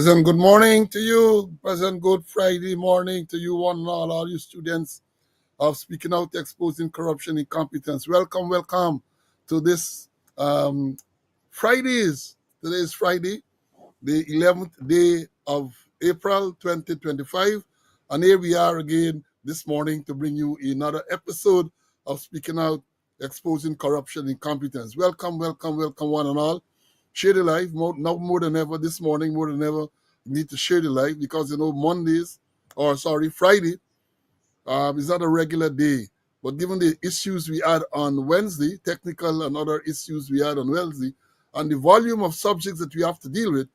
Pleasant good morning to you. Pleasant good Friday morning to you, one and all you students of Speaking Out, Exposing Corruption, Incompetence. Welcome to this Fridays. Today is Friday, the 11th day of April 2025. And here we are again this morning to bring you another episode of Speaking Out, Exposing Corruption, Incompetence. Welcome, one and all. Share the life now more than ever this morning, more than ever. You need to share the life because Friday is not a regular day. But given the issues we had on Wednesday, technical and other issues we had on Wednesday, and the volume of subjects that we have to deal with,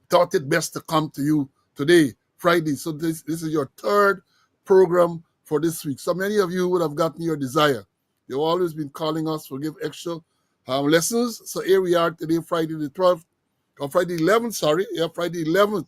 thought it best to come to you today, Friday. So this is your third program for this week. So many of you would have gotten your desire. You've always been calling us for give extra lessons. So here we are today, Friday the 12th, or Friday 11th, Friday 11th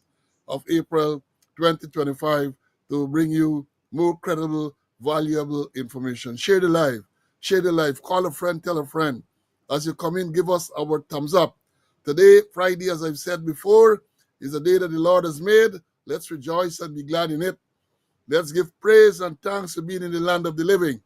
of April 2025 to bring you more credible, valuable information. Share the live, call a friend, tell a friend. As you come in, give us our thumbs up. Today, Friday, as I've said before, is a day that the Lord has made. Let's rejoice and be glad in it. Let's give praise and thanks for being in the land of the living.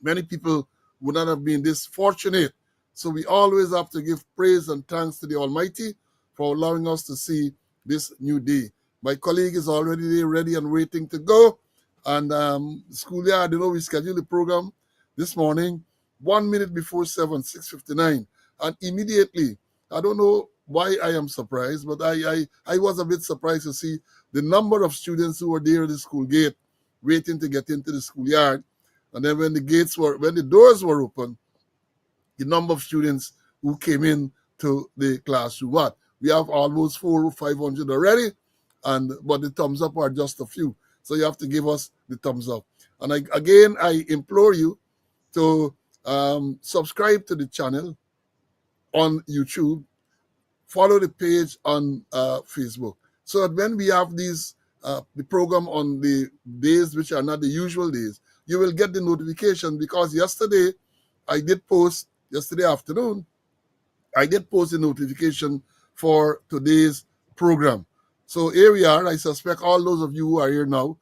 Many people would not have been this fortunate. So we always have to give praise and thanks to the Almighty for allowing us to see this new day. My colleague is already there, ready and waiting to go. And schoolyard, we scheduled the program this morning, 1 minute before 7, 6:59. And immediately, I don't know why I am surprised, but I was a bit surprised to see the number of students who were there at the school gate waiting to get into the schoolyard. And then when the doors were open, the number of students who came in to the classroom. We have almost 400 or 500 already, but the thumbs up are just a few. So you have to give us the thumbs up. And I implore you to subscribe to the channel on YouTube, follow the page on Facebook, so that when we have the program on the days which are not the usual days, you will get the notification. Because yesterday afternoon, I did post a notification for today's program. So here we are. I suspect all those of you who are here now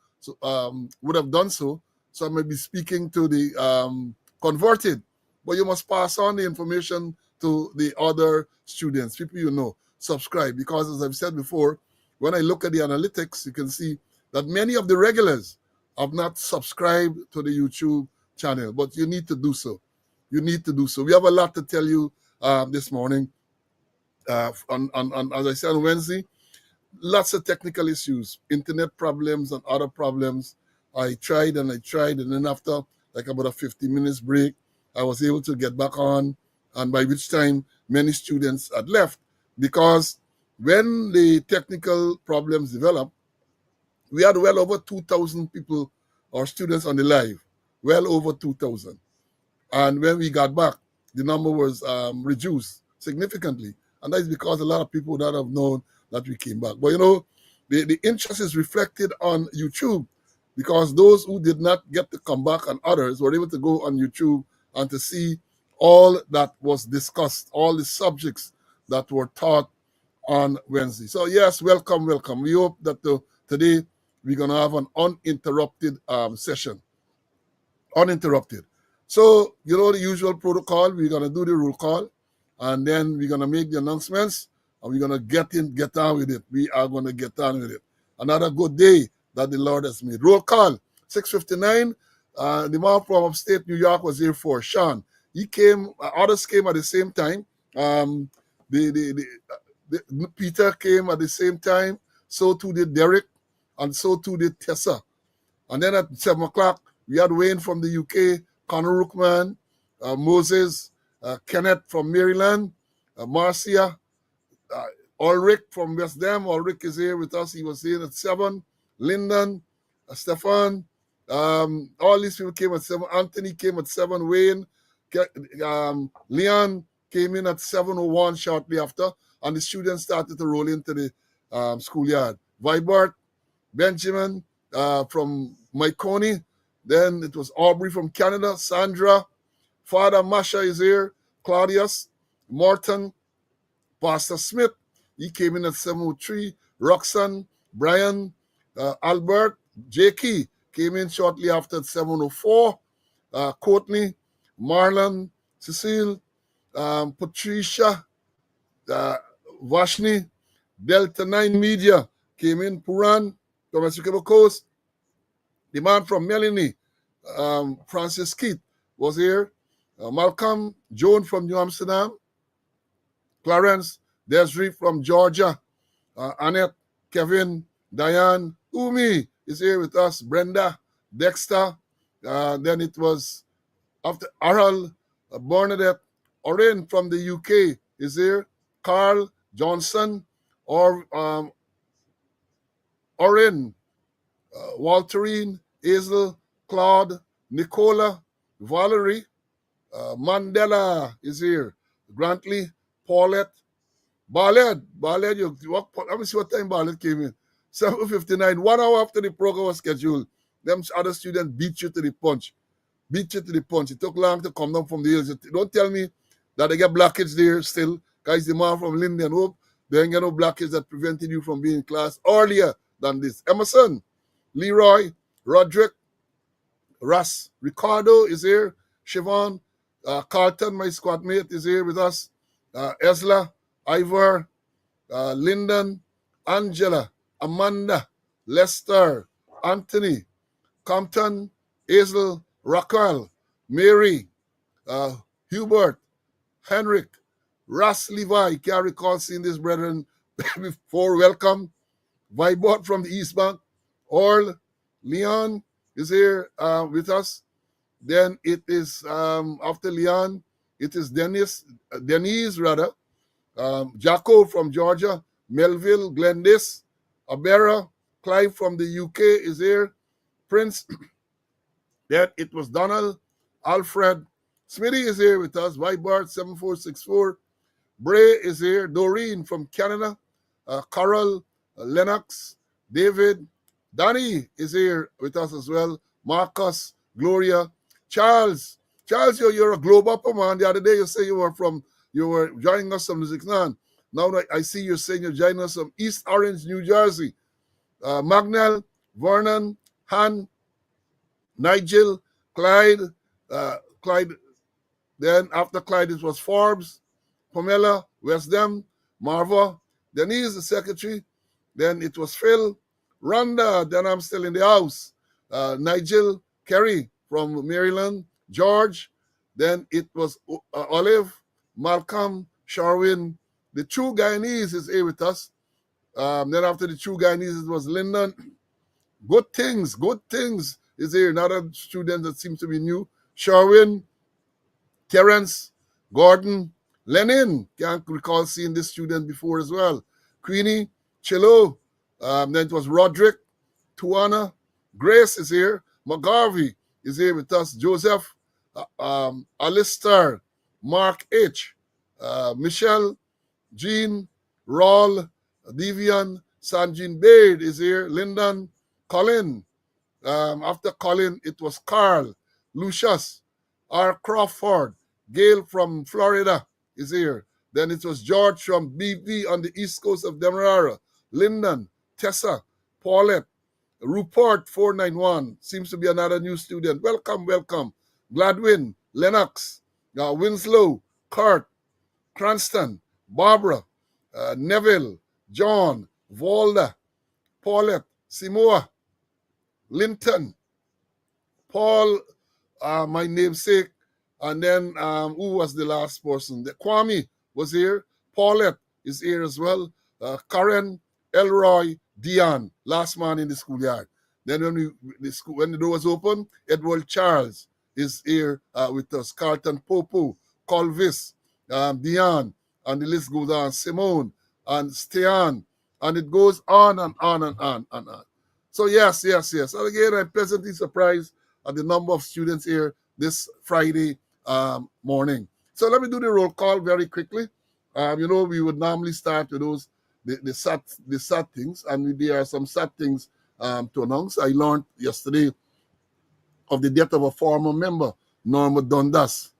would have done so. So I may be speaking to the converted, but you must pass on the information to the other students, people you know. Subscribe, because as I've said before, when I look at the analytics, you can see that many of the regulars have not subscribed to the YouTube channel, but you need to do so. We have a lot to tell you this morning. As I said on Wednesday, lots of technical issues, internet problems and other problems. I tried, and then after like about a 15 minutes break, I was able to get back on, and by which time many students had left, because when the technical problems developed, we had well over 2,000 people or students on the live, well over 2,000. And when we got back, the number was reduced significantly. And that is because a lot of people would not have known that we came back. But the interest is reflected on YouTube, because those who did not get to come back and others were able to go on YouTube and to see all that was discussed, all the subjects that were taught on Wednesday. So yes, welcome. We hope that today we're going to have an uninterrupted session. Uninterrupted. So, the usual protocol, we're going to do the roll call, and then we're going to make the announcements, and we're going to get on with it. We are going to get on with it. Another good day that the Lord has made. Roll call, 6:59. The man from upstate New York was here for Sean. He came, others came at the same time. Peter came at the same time. So too did Derek, and so too did Tessa. And then at 7 o'clock, we had Wayne from the UK, Connor Rookman, Moses, Kenneth from Maryland, Marcia, Ulrich from West Dem. Ulrich is here with us. He was here at 7. Linden, Stefan, all these people came at 7. Anthony came at 7. Wayne, Leon came in at 7:01 shortly after. And the students started to roll into the schoolyard. Vibert, Benjamin from Myconi. Then it was Aubrey from Canada. Sandra, Father Masha is here. Claudius, Morton, Pastor Smith. he came in at 7:03. Roxanne, Brian, Albert, Jakey came in shortly after at 7:04. Courtney, Marlon, Cecile, Patricia, Vashni, Delta 9 Media came in. Puran, from Essequibo Coast. The man from Melanie, Francis Keith, was here. Malcolm, Joan from New Amsterdam. Clarence, Desiree from Georgia. Annette, Kevin, Diane, Umi is here with us. Brenda, Dexter. Then it was after Aral, Bernadette, Oren from the UK is here. Carl Johnson, or Oren, Walterine, Hazel, Claude, Nicola, Valerie, Mandela is here. Grantley, Paulette, Barlett, let me see what time Barlett came in. 7:59, 1 hour after the program was scheduled. Them other students beat you to the punch. Beat you to the punch. It took long to come down from the hills. Don't tell me that they get blockage there still. Guys, the man from Linden, hope they ain't get no blockage that prevented you from being in class earlier than this. Emerson, Leroy, Roderick, Russ, Ricardo is here. Siobhan, Carlton, my squad mate, is here with us. Esla, Ivor, Linden, Angela, Amanda, Lester, Anthony, Compton, Hazel, Raquel, Mary, Hubert, Henrik, Russ Levi. Can't recall seeing this brethren before. Welcome. Vibot from the East Bank. Orl, Leon is here with us. Then it is, after Leon, it is Denise, Jacko from Georgia, Melville, Glendis, Abera, Clive from the UK is here, Prince. Then it was Donald, Alfred, Smitty is here with us, Vibart 7464, Bray is here, Doreen from Canada, Carol, Lennox, David, Danny is here with us as well, Marcus, Gloria, Charles, you're a globe upper, man. The other day you say you were joining us from Ziknan. Now I see you're saying you're joining us from East Orange, New Jersey. Magnell, Vernon, Han, Nigel, Clyde, then after Clyde it was Forbes, Pamela, Westdem, Marva, Denise, the secretary, then it was Phil, Rhonda, then I'm still in the house, Nigel, Kerry from Maryland, George, then it was Olive, Malcolm, Sharwin, the true Guyanese is here with us. Then after the true Guyanese, it was Linden. Good things is here. Another student that seems to be new. Sharwin, Terence, Gordon, Lenin. Can't recall seeing this student before as well. Queenie, Chilo. Then it was Roderick, Tuana, Grace is here. McGarvey is here with us. Joseph, Alistair, Mark H, Michelle, Jean, Raul, Devian, Sanjin Baird is here. Lyndon, Colin. After Colin, it was Carl, Lucius, R. Crawford, Gail from Florida is here. Then it was George from BV on the east coast of Demerara. Lyndon, Tessa, Paulette, Rupert 491 seems to be another new student. Welcome. Gladwin, Lennox, Winslow, Kurt, Cranston, Barbara, Neville, John, Volda, Paulette, Simoa, Linton, Paul, my namesake, and then who was the last person? Kwame was here. Paulette is here as well. Karen, Elroy, Dion, last man in the schoolyard. Then when the door was open, Edward Charles is here with us. Carlton Popo, Colvis, Dion, and the list goes on. Simone and Stian, and it goes on and on and on and on. So yes. And again, I'm pleasantly surprised at the number of students here this Friday morning. So let me do the roll call very quickly. We would normally start with those the sad things, and there are some sad things to announce. I learned yesterday of the death of a former member, Norma Dundas.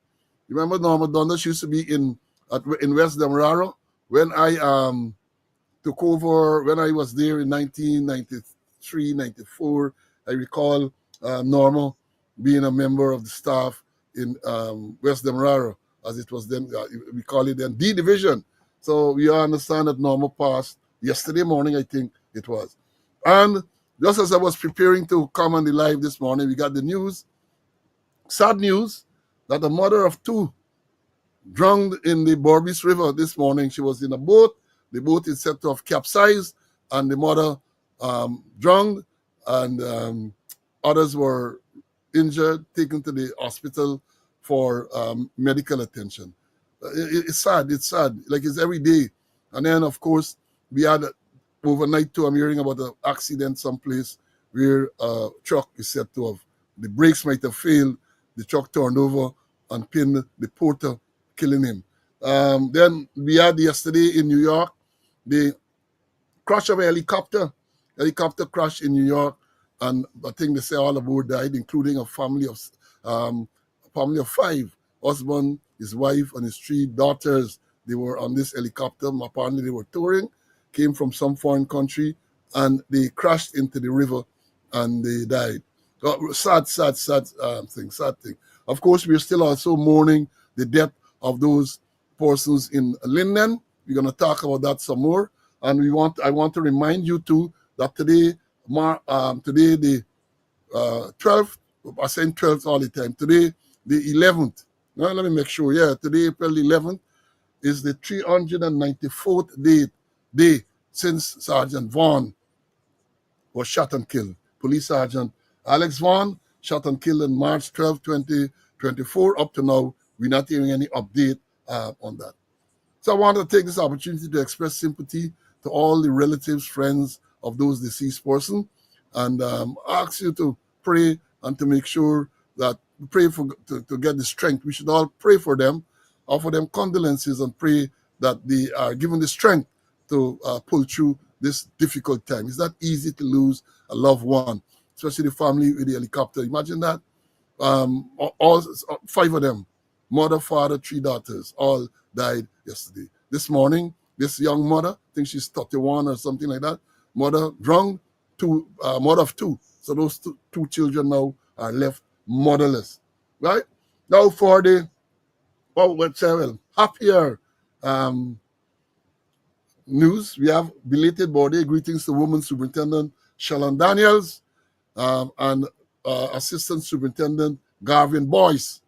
You remember Norma Dundas used to be in West Demerara when I took over when I was there in 1993, 94. I recall Norma being a member of the staff in West Demerara, as it was then, we call it then D Division. So we understand that Norma passed yesterday morning, I think it was. And just as I was preparing to come on the live this morning, we got the news, sad news, that the mother of two drowned in the Borbis River this morning. She was in a boat. The boat is said to have capsized, and the mother drowned, and others were injured, taken to the hospital for medical attention. It's sad. It's sad. Like it's every day. And then, of course, we had overnight too. I'm hearing about an accident someplace where a truck is said to have, the brakes might have failed. The truck turned over and pinned the porter, killing him. Then we had yesterday in New York the crash of a helicopter crash in New York, and I think they say all aboard died, including a family of five: husband, his wife, and his three daughters. They were on this helicopter. Apparently, they were touring, came from some foreign country, and they crashed into the river, and they died. Sad thing. Sad thing. Of course, we're still also mourning the death of those persons in Linden. We're going to talk about that some more. And I want to remind you too that today the 12th, I'm saying 12th all the time. Today, the 11th. Now, let me make sure. Yeah, today, April 11th, is the 394th day since Sergeant Vaughn was shot and killed. Police Sergeant Alex Vaughn shot and killed on March 12, 2024. Up to now, we're not hearing any update on that. So I want to take this opportunity to express sympathy to all the relatives, friends of those deceased person, and ask you to pray and to make sure that we pray to get the strength. We should all pray for them, offer them condolences, and pray that they are given the strength to pull through this difficult time. It's not easy to lose a loved one, especially the family with the helicopter. Imagine that. All five of them, mother, father, three daughters, all died yesterday. This morning, this young mother, I think she's 31 or something like that, mother drowned, mother of two. So those two children now are left motherless. Right? Now for the, happier news, we have belated birthday greetings to Woman Superintendent Shalon Daniels and Assistant Superintendent Garvin Boyce.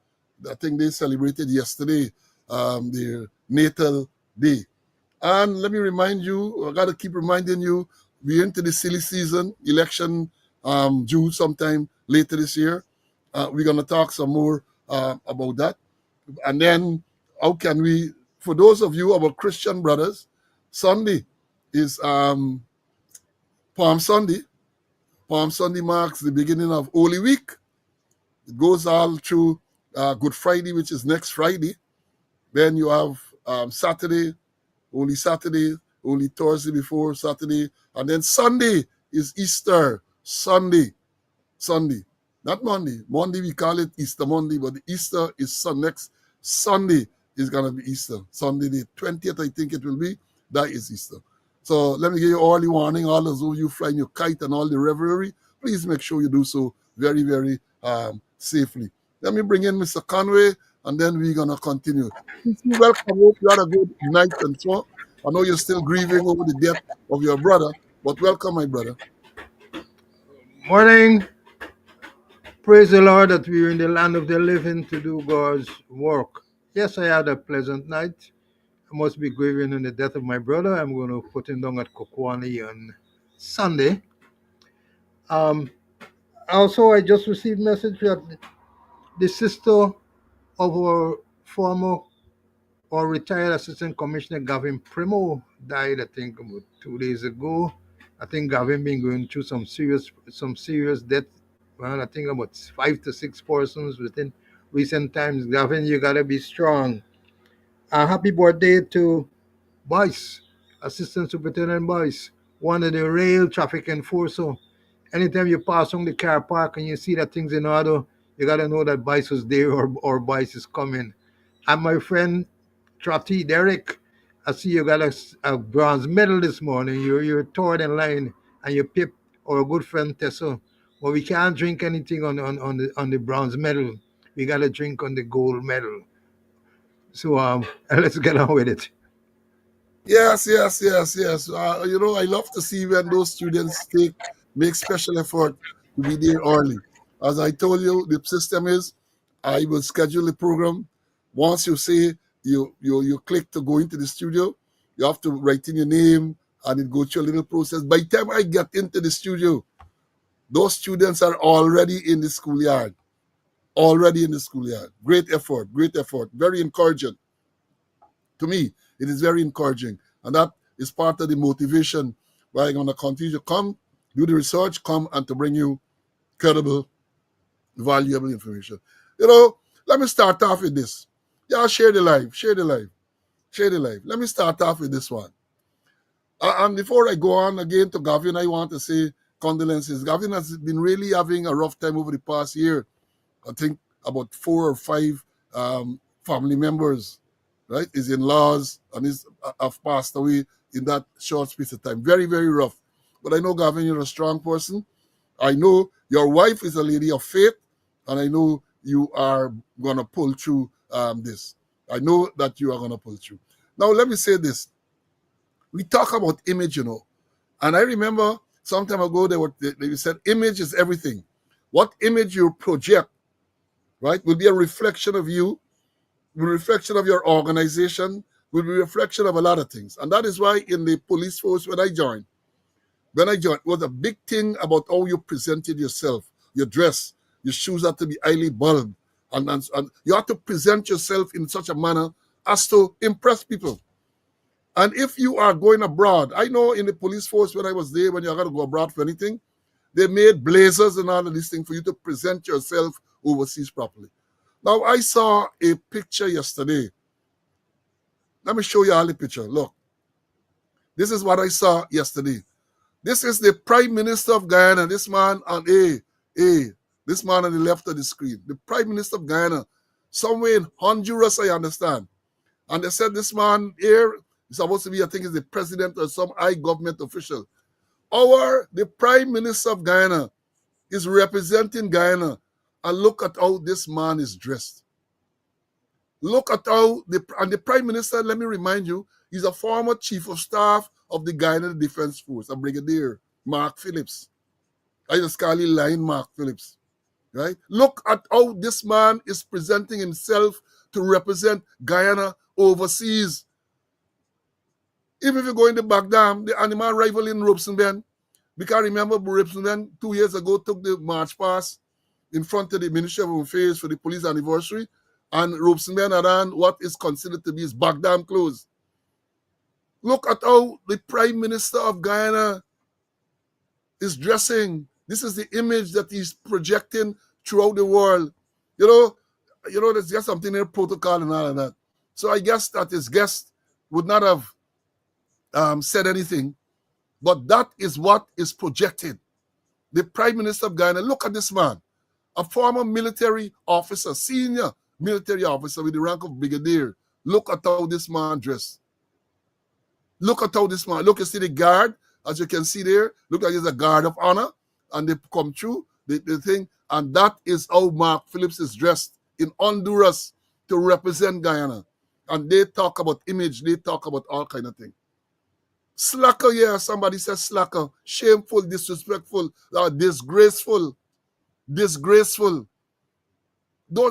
I think they celebrated yesterday their natal day. And let me remind you, I got to keep reminding you, we're into the silly season, election due sometime later this year. We're going to talk some more about that. And then how can we, for those of you, our Christian brothers, Sunday is Palm Sunday. Palm Sunday marks the beginning of Holy Week. It goes all through Good Friday, which is next Friday. Then you have Saturday, Holy Thursday before Saturday, and then Sunday is Easter Sunday. Not Monday. Monday we call it Easter Monday, but the Easter is next Sunday is going to be Easter. Sunday the 20th, I think it will be. That is Easter. So let me give you early warning, all those of you flying your kite and all the revelry, please make sure you do so very, very safely. Let me bring in Mr. Conway, and then we're going to continue. Welcome. Hope you had a good night and so on. I know you're still grieving over the death of your brother, but welcome, my brother. Morning. Praise the Lord that we're in the land of the living to do God's work. Yes, I had a pleasant night. I must be grieving on the death of my brother. I'm going to put him down at Kokwani on Sunday. Also, I just received message that the sister of our former or retired Assistant Commissioner Gavin Primo died, I think, about 2 days ago. I think Gavin been going through some serious death. Well, I think about 5 to 6 persons within recent times. Gavin, you gotta be strong. Happy birthday to Boyce, Assistant Superintendent Boyce, one of the rail traffic enforcer. Anytime you pass on the car park and you see that things in order, you gotta know that Boyce was there or Boyce is coming. And my friend Trotty Derek, I see you got a bronze medal this morning. You're third in line, and you picked our good friend Tessa. But we can't drink anything on the bronze medal. We gotta drink on the gold medal. So let's get on with it. Yes, yes, yes, yes. I love to see when those students make special effort to be there early. As I told you, the system is I will schedule the program. Once you say you click to go into the studio, you have to write in your name and it goes through a little process. By the time I get into the studio, those students are already in the schoolyard. Already in the schoolyard. Great effort, great effort. Very encouraging. To me, it is very encouraging. And that is part of the motivation why I'm going to continue to come, do the research, come and to bring you credible, valuable information. Let me start off with this. Yeah, share the life, share the life, share the life. Let me start off with this one. And before I go on again to Gavin, I want to say condolences. Gavin has been really having a rough time over the past year. I think about 4 or 5 family members, right? His in-laws and his have passed away in that short space of time. Very, very rough. But I know, Gavin, you're a strong person. I know your wife is a lady of faith, and I know you are going to pull through this. I know that you are going to pull through. Now, let me say this. We talk about image, and I remember some time ago they said image is everything. What image you project, right, will be a reflection of you, will be a reflection of your organization, will be a reflection of a lot of things. And that is why in the police force when I joined, it was a big thing about how you presented yourself, your dress, your shoes had to be highly bulbed, and you have to present yourself in such a manner as to impress people. And if you are going abroad, I know in the police force when I was there, when you got to go abroad for anything, they made blazers and all of these things for you to present yourself overseas properly. Now, I saw a picture yesterday. Let me show you all the picture. Look, this is what I saw yesterday. This is the Prime Minister of Guyana. This man on this man on the left of the screen. The Prime Minister of Guyana, somewhere in Honduras, I understand. And they said this man here is supposed to be, I think, is the president or some high government official. The Prime Minister of Guyana is representing Guyana. And look at how this man is dressed. Look at how the Prime Minister, let me remind you, he's a former Chief of Staff of the Guyana Defense Force, a Brigadier, Mark Phillips. I just call him Lion Mark Phillips, right? Look at how this man is presenting himself to represent Guyana overseas. Even if you go into Baghdad, the animal rival in Robeson Bend, because remember Robeson Bend 2 years ago took the march past in front of the Ministry of Home Affairs for the police anniversary, and Robeson Bend had on what is considered to be his Baghdad clothes. Look at how the Prime Minister of Guyana is dressing. This is the image that he's projecting throughout the world. There's just something in protocol and all of that. So I guess that his guest would not have said anything, but that is what is projected. The Prime Minister of Guyana, look at this man, a former military officer, senior military officer with the rank of brigadier. Look at how this man dressed. Look at how this man, look, you see the guard, as you can see there, look like he's a guard of honor, and they come through the thing, and that is how Mark Phillips is dressed in Honduras to represent Guyana. And they talk about image, they talk about all kind of things. Slacker, yeah, somebody says slacker, shameful, disrespectful, disgraceful.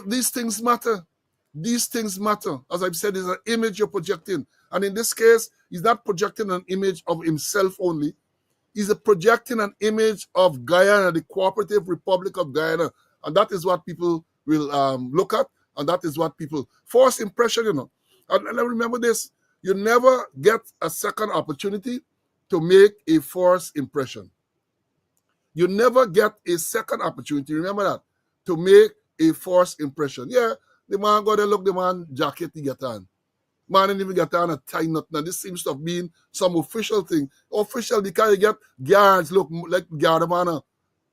These things matter. These things matter. As I've said, it's an image you're projecting. And in this case, he's not projecting an image of himself only. He's projecting an image of Guyana, the Cooperative Republic of Guyana. And that is what people will look at. And that is what people, first impression, And remember this, you never get a second opportunity to make a first impression. You never get a second opportunity, remember that, to make a first impression. Yeah, the man got to look the man jacket he get on. Man didn't even get on a tie knot. Now this seems to have been some official thing. Official because you get guards look like guard of honor,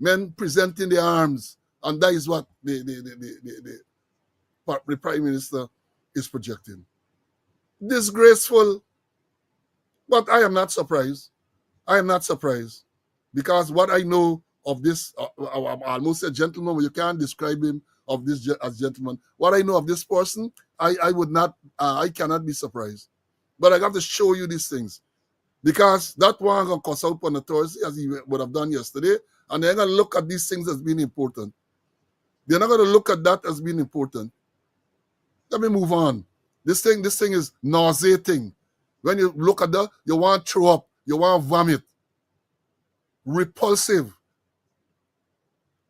men presenting their arms, and that is what the Prime Minister is projecting. Disgraceful, But I am not surprised. I am not surprised because what I know of this, almost a gentleman, but you can't describe him of this as gentleman. What I know of this person, I would not, I cannot be surprised. But I have to show you these things because that one gonna cuss out on the Thursday as he would have done yesterday, and they're gonna look at these things as being important. They're not gonna look at that as being important. Let me move on. This thing is nauseating. When you look at that, you want to throw up, you want to vomit. Repulsive.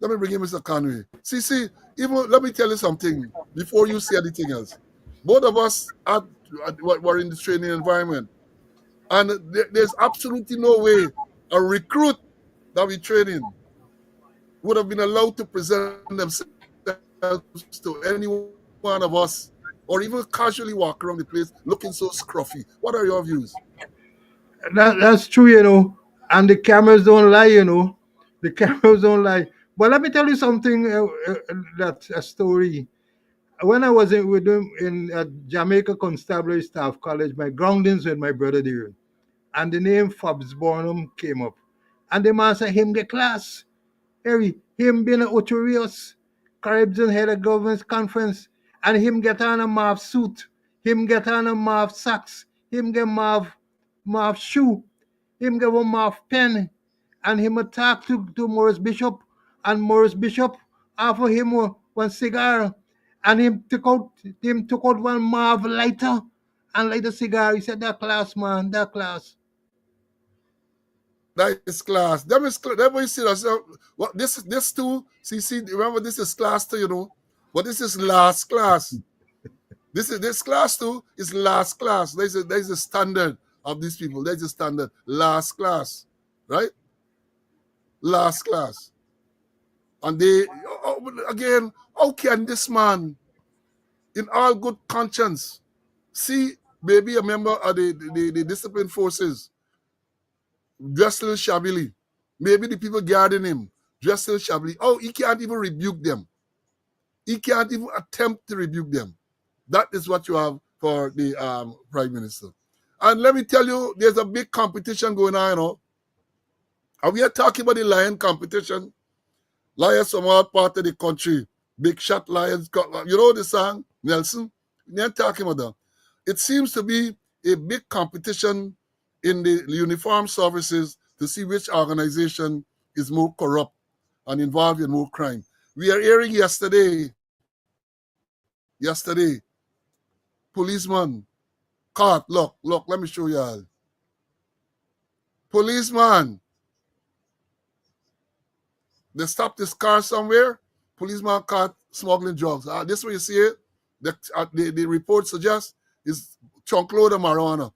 Let me bring in Mr. Conway. See, even let me tell you something before you say anything else. Both of us were in the training environment, and there's absolutely no way a recruit that we training would have been allowed to present themselves to any one of us, or even casually walk around the place looking so scruffy. What are your views? That's true, you know. And the cameras don't lie, you know. The cameras don't lie. But let me tell you something. That's a story. When I was with them in Jamaica Constabulary Staff College, my groundings with my brother there, and the name Fabs Bornum came up, and the man said him get class. Harry, him being a Ochurios, Caribbean head of government conference, and him get on a Marv suit, him get on a Marv socks, him get Marv shoe, him get one Marv pen, and him attack to Morris Bishop, and Morris Bishop offer him one cigar, and him took out one Marv lighter and light a cigar. He said that class, man, that class. That is class. That is class. That is serious. What this too? See. Remember, this is class two, you know. But this is last class. This class too is last class. There's a standard of these people. There's a standard. Last class, right? Last class. And they again, how can this man, in all good conscience, see maybe a member of the discipline forces dressed a little shabbily? Maybe the people guarding him dressed a little shabbily. Oh, he can't even rebuke them. He can't even attempt to rebuke them. That is what you have for the Prime Minister. And let me tell you, there's a big competition going on, you know. And we are talking about the lion competition. Lions from all part of the country. Big shot lions. You know the song, Nelson? They're talking about that. It seems to be a big competition in the uniformed services to see which organization is more corrupt and involved in more crime. We are hearing yesterday, policeman caught. Look, let me show you all. Policeman, they stopped his car somewhere. Policeman caught smuggling drugs. This way you see it. The report suggests is chunk load of marijuana.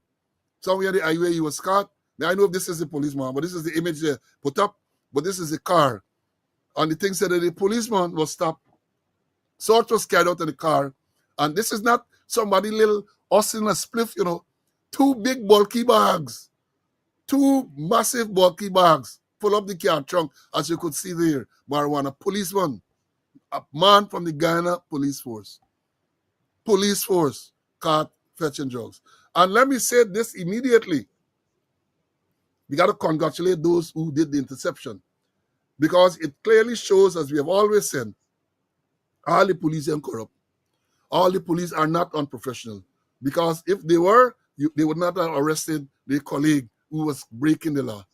Somewhere the highway he was caught. Now I know if this is the policeman, but this is the image they put up. But this is the car. And the thing said that the policeman was stopped. Sort was carried out in the car. And this is not somebody little us in a spliff, you know. Two big bulky bags. Two massive bulky bags full up the car trunk, as you could see there. Marijuana. Policeman. A man from the Guyana police force. Police force caught fetching drugs. And let me say this immediately. We got to congratulate those who did the interception, because it clearly shows, as we have always said, all the police are corrupt. All the police are not unprofessional, because if they were, they would not have arrested their colleague who was breaking the law.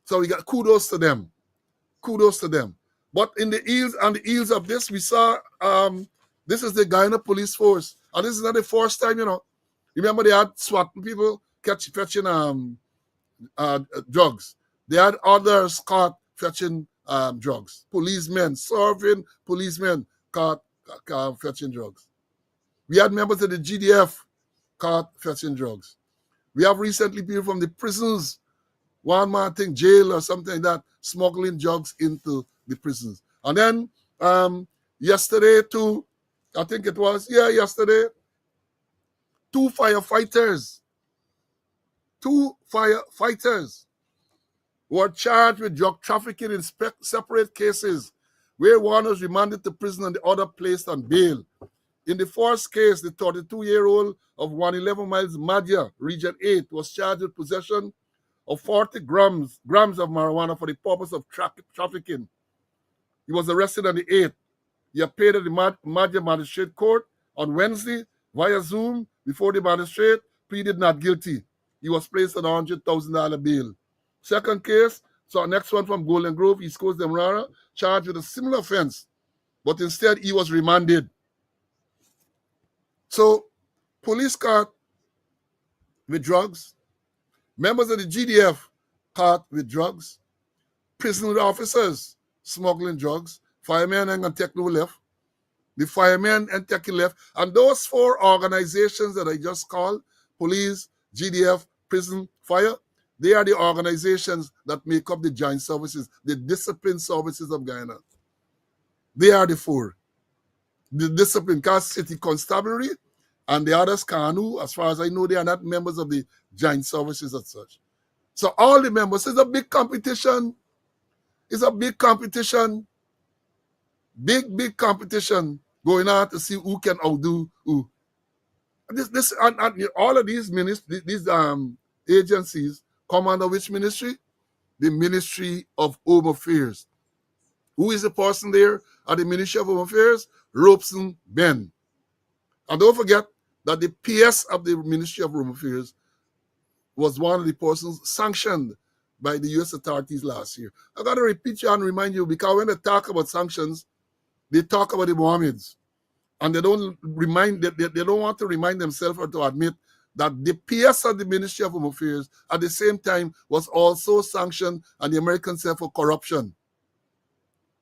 So we got kudos to them. Kudos to them. But in the heels of this, we saw this is the Guyana police force. And this is not the first time, you know. Remember they had SWAT people fetching drugs. They had others caught fetching drugs. Policemen, serving policemen caught fetching drugs. We had members of the GDF caught fetching drugs. We have recently people from the prisons, one man thing, jail or something like that, smuggling drugs into the prisons. And then yesterday too, I think it was, yesterday, two firefighters were charged with drug trafficking in separate cases, where one was remanded to prison and the other placed on bail. In the first case, the 32-year-old of 111 Miles Madhya, Region 8, was charged with possession of 40 grams of marijuana for the purpose of trafficking. He was arrested on the 8th. He appeared at the Madhya Magistrate Court on Wednesday via Zoom before the magistrate pleaded not guilty. He was placed on a $100,000 bail. Second case, so next one from Golden Grove, East Coast, Demerara, charged with a similar offense, but instead he was remanded. So, police caught with drugs, members of the GDF caught with drugs, prison officers smuggling drugs, firemen and take no left, the firemen and taking left, and those 4 organizations that I just called, police, GDF, prison, fire, they are the organizations that make up the joint services, the discipline services of Guyana. They are the 4. The discipline, Cass City Constabulary, and the others, Kanu, as far as I know, they are not members of the joint services as such. So all the members, it's a big competition. It's a big competition. Big competition going on to see who can outdo who. And all of these agencies come under which ministry? The Ministry of Home Affairs. Who is the person there at the Ministry of Home Affairs? Robeson Ben. And don't forget that the PS of the Ministry of Home Affairs was one of the persons sanctioned by the U.S. authorities last year. I got to repeat you and remind you, because when they talk about sanctions, they talk about the Mohammeds. And they don't want to remind themselves or to admit that the PS of the Ministry of Home Affairs at the same time was also sanctioned and the Americans said for corruption.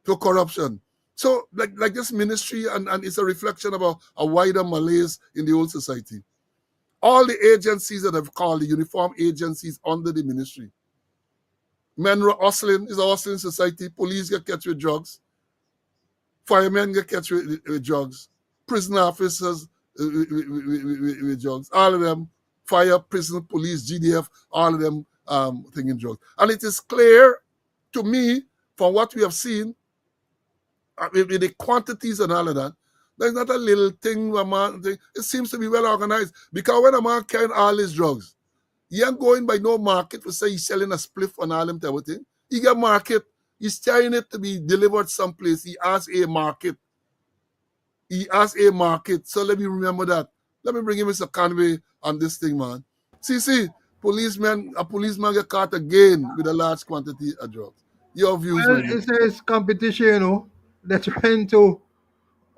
For corruption. So like this ministry, and it's a reflection of a wider malaise in the whole society. All the agencies that I've called the uniform agencies under the ministry. Men hustling, is a hustling society. Police get catch with drugs. Firemen get catch with drugs. Prison officers with drugs. All of them, fire, prison, police, GDF, all of them thinking drugs. And it is clear to me, from what we have seen, with the quantities and all of that, there's not a little thing, a man thing. It seems to be well organized. Because when a man carrying all his drugs, he ain't going by no market for say he's selling a spliff and all them type of thing. He get market. He's trying it to be delivered someplace. He has a market. He has a market. So let me remember that. Let me bring in Mr. Conway on this thing, man. See, a policeman get caught again with a large quantity of drugs. Your views, Well, my man. it's competition, They're trying to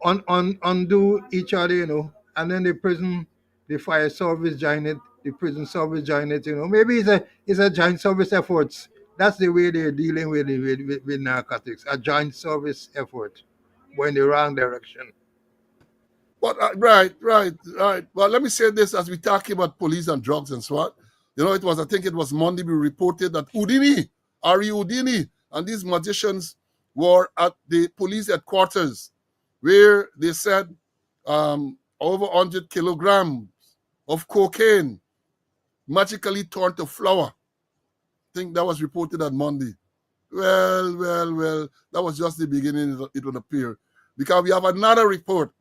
undo each other, and then the fire service join it, the prison service join it, Maybe it's a joint service efforts. That's the way they're dealing with narcotics, a joint service effort, but in the wrong direction. But right. Well, let me say this as we talk about police and drugs and so on. I think it was Monday we reported that Ari Houdini, and these magicians were at the police headquarters where they said over 100 kilograms of cocaine magically turned to flour. I think that was reported on Monday. Well, that was just the beginning, it would appear. Because we have another report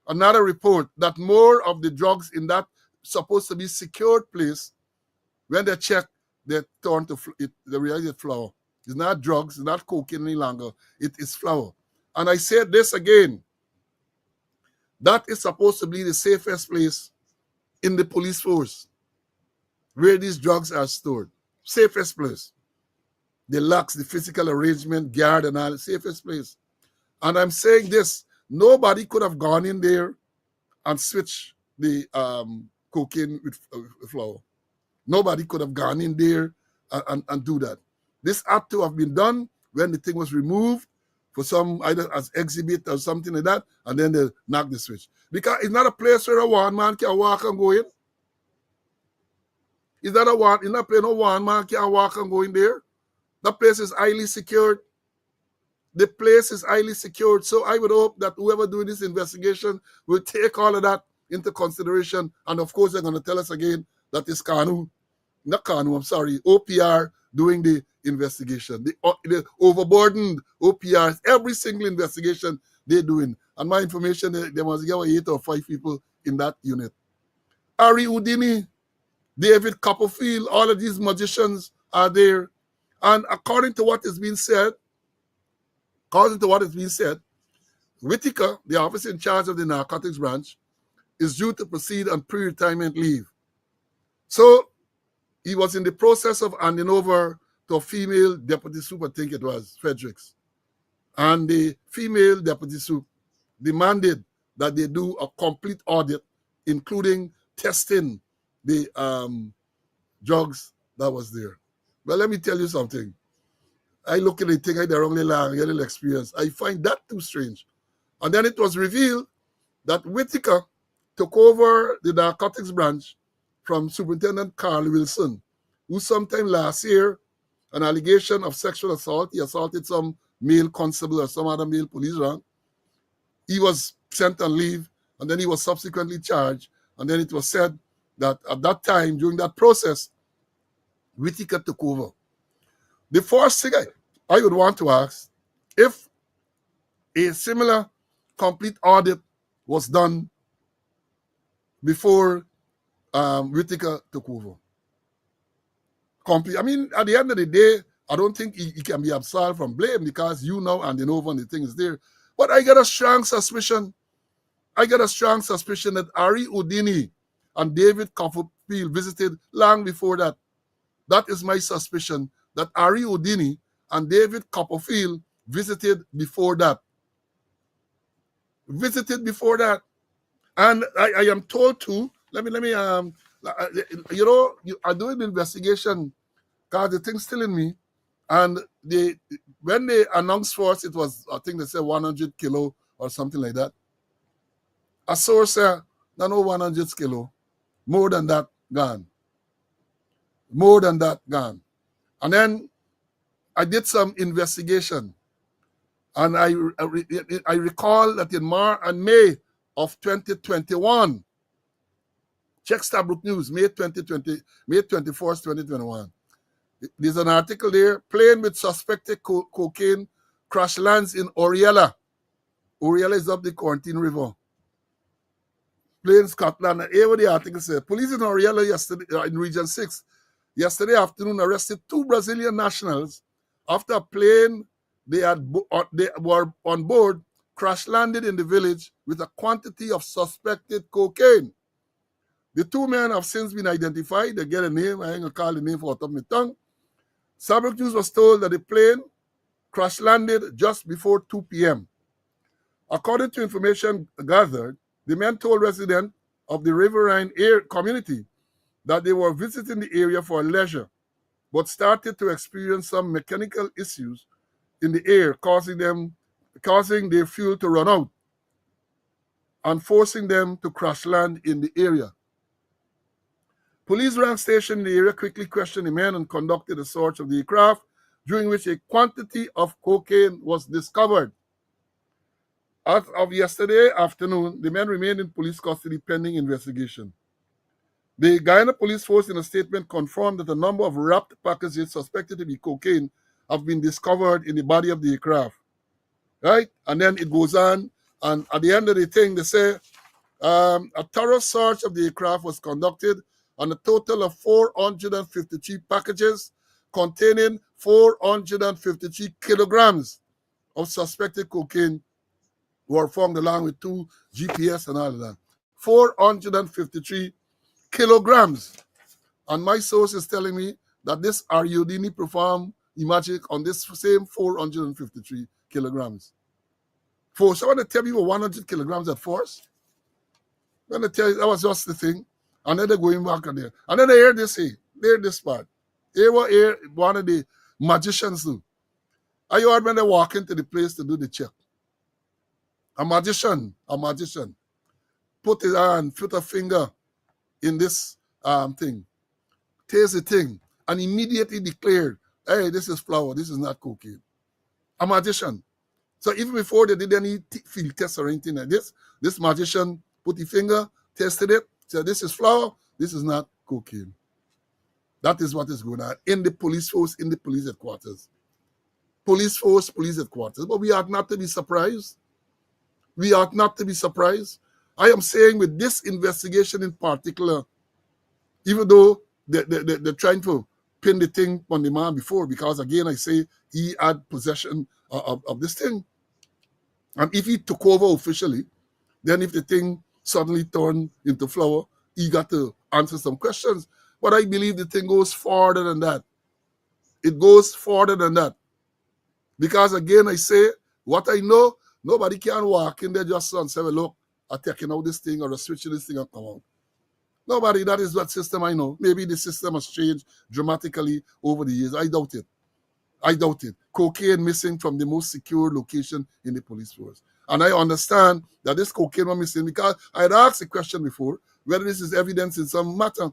that more of the drugs in that supposed to be secured place, when they check, they turn to the reality of flour. It's not drugs, it's not cocaine any longer. It is flour. And I said this again. That is supposed to be the safest place in the police force where these drugs are stored. Safest place. The locks, the physical arrangement, guard and all, the safest place. And I'm saying this, nobody could have gone in there and switched the cocaine with flour. Nobody could have gone in there and do that. This had to have been done when the thing was removed for some, either as exhibit or something like that, and then they knock the switch. Because it's not a place where a one man can walk and go in. It's not a place no one man can walk and go in there. That place is highly secured. The place is highly secured. So I would hope that whoever doing this investigation will take all of that into consideration. And of course, they're going to tell us again that it's Kanu. not Kanu, I'm sorry, OPR doing the investigation. The overburdened OPRs, every single investigation they're doing. And my information, they must get 8 or 5 people in that unit. Ari Houdini, David Copperfield, all of these magicians are there. And according to what is being said, Whitaker, the officer in charge of the narcotics branch, is due to proceed on pre-retirement leave. So he was in the process of handing over to a female deputy soup, I think it was, Fredericks. And the female deputy soup demanded that they do a complete audit, including testing the drugs that was there. But let me tell you something. I look at the thing, I had the wrongly long, little experience. I find that too strange. And then it was revealed that Whitaker took over the narcotics branch from Superintendent Carl Wilson, who sometime last year, an allegation of sexual assault, he assaulted some male constable or some other male police rank. He was sent on leave, and then he was subsequently charged. And then it was said that at that time, during that process, Whitaker took over. The first thing I would want to ask, if a similar complete audit was done before Whitaker took over. Complete. I mean, at the end of the day, I don't think he can be absolved from blame because you now handing over and the thing is there. But I got a strong suspicion. That Ari Houdini and David Copperfield visited long before that. That is my suspicion, that Ari Houdini and David Copperfield visited before that. And I am told to, let me are doing the investigation because the thing's still in me. And when they announced for us, it was, I think they said 100 kilo or something like that. A source said, no 100 kilo, more than that gone. And then I did some investigation. And I recall that in May of 2021, check Stabrook News, May 21st, 2021. There's an article there, plane with suspected cocaine crash lands in Oriella. Oriella is up the Quarantine River. Plane, Scotland. And here what the article says, police in Oriella yesterday, in Region 6, yesterday afternoon arrested 2 Brazilian nationals after a plane they were on board crash landed in the village with a quantity of suspected cocaine. The 2 men have since been identified. They get a name. I ain't going to call the name for the top of my tongue. Stabrook News was told that the plane crash landed just before 2 p.m. According to information gathered, the men told residents of the Riverine community that they were visiting the area for leisure, but started to experience some mechanical issues in the air, causing their fuel to run out and forcing them to crash land in the area. Police ran stationed in the area quickly questioned the men and conducted a search of the aircraft, during which a quantity of cocaine was discovered. As of yesterday afternoon, the men remained in police custody pending investigation. The Guyana Police Force, in a statement, confirmed that a number of wrapped packages suspected to be cocaine have been discovered in the body of the aircraft. Right? And then it goes on, and at the end of the thing, they say a thorough search of the aircraft was conducted, and a total of 453 packages containing 453 kilograms of suspected cocaine were found, along with 2 GPS and all of that. 453 kilograms. And my source is telling me that this Ari Houdini performed magic on this same 453 kilograms. For someone to tell me 100 kilograms at first, I'm going to tell you that was just the thing. And then they're going back on there. And then they hear this part. Hear what one of the magicians do. I heard when they walk into the place to do the check. A magician, put his hand, put a finger in this thing, taste the thing, and immediately declared, hey, this is flour, this is not cocaine. A magician. So even before they did any field tests or anything like this magician put the finger, tested it, said this is flour, this is not cocaine. That is what is going on in the police force, in the police headquarters. Police force, police headquarters. But we ought not to be surprised. We ought not to be surprised. I am saying with this investigation in particular, even though they're trying to pin the thing on the man before, because again, I say he had possession of this thing. And if he took over officially, then if the thing suddenly turned into flower, he got to answer some questions. But I believe the thing goes farther than that. It goes farther than that. Because again, I say, what I know, nobody can walk in there just and say, well, look, I'm taking out this thing or I'm switching this thing and come out. Nobody, that is what system I know. Maybe the system has changed dramatically over the years. I doubt it. I doubt it. Cocaine missing from the most secure location in the police force. And I understand that this cocaine was missing because I had asked the question before whether this is evidence in some matter.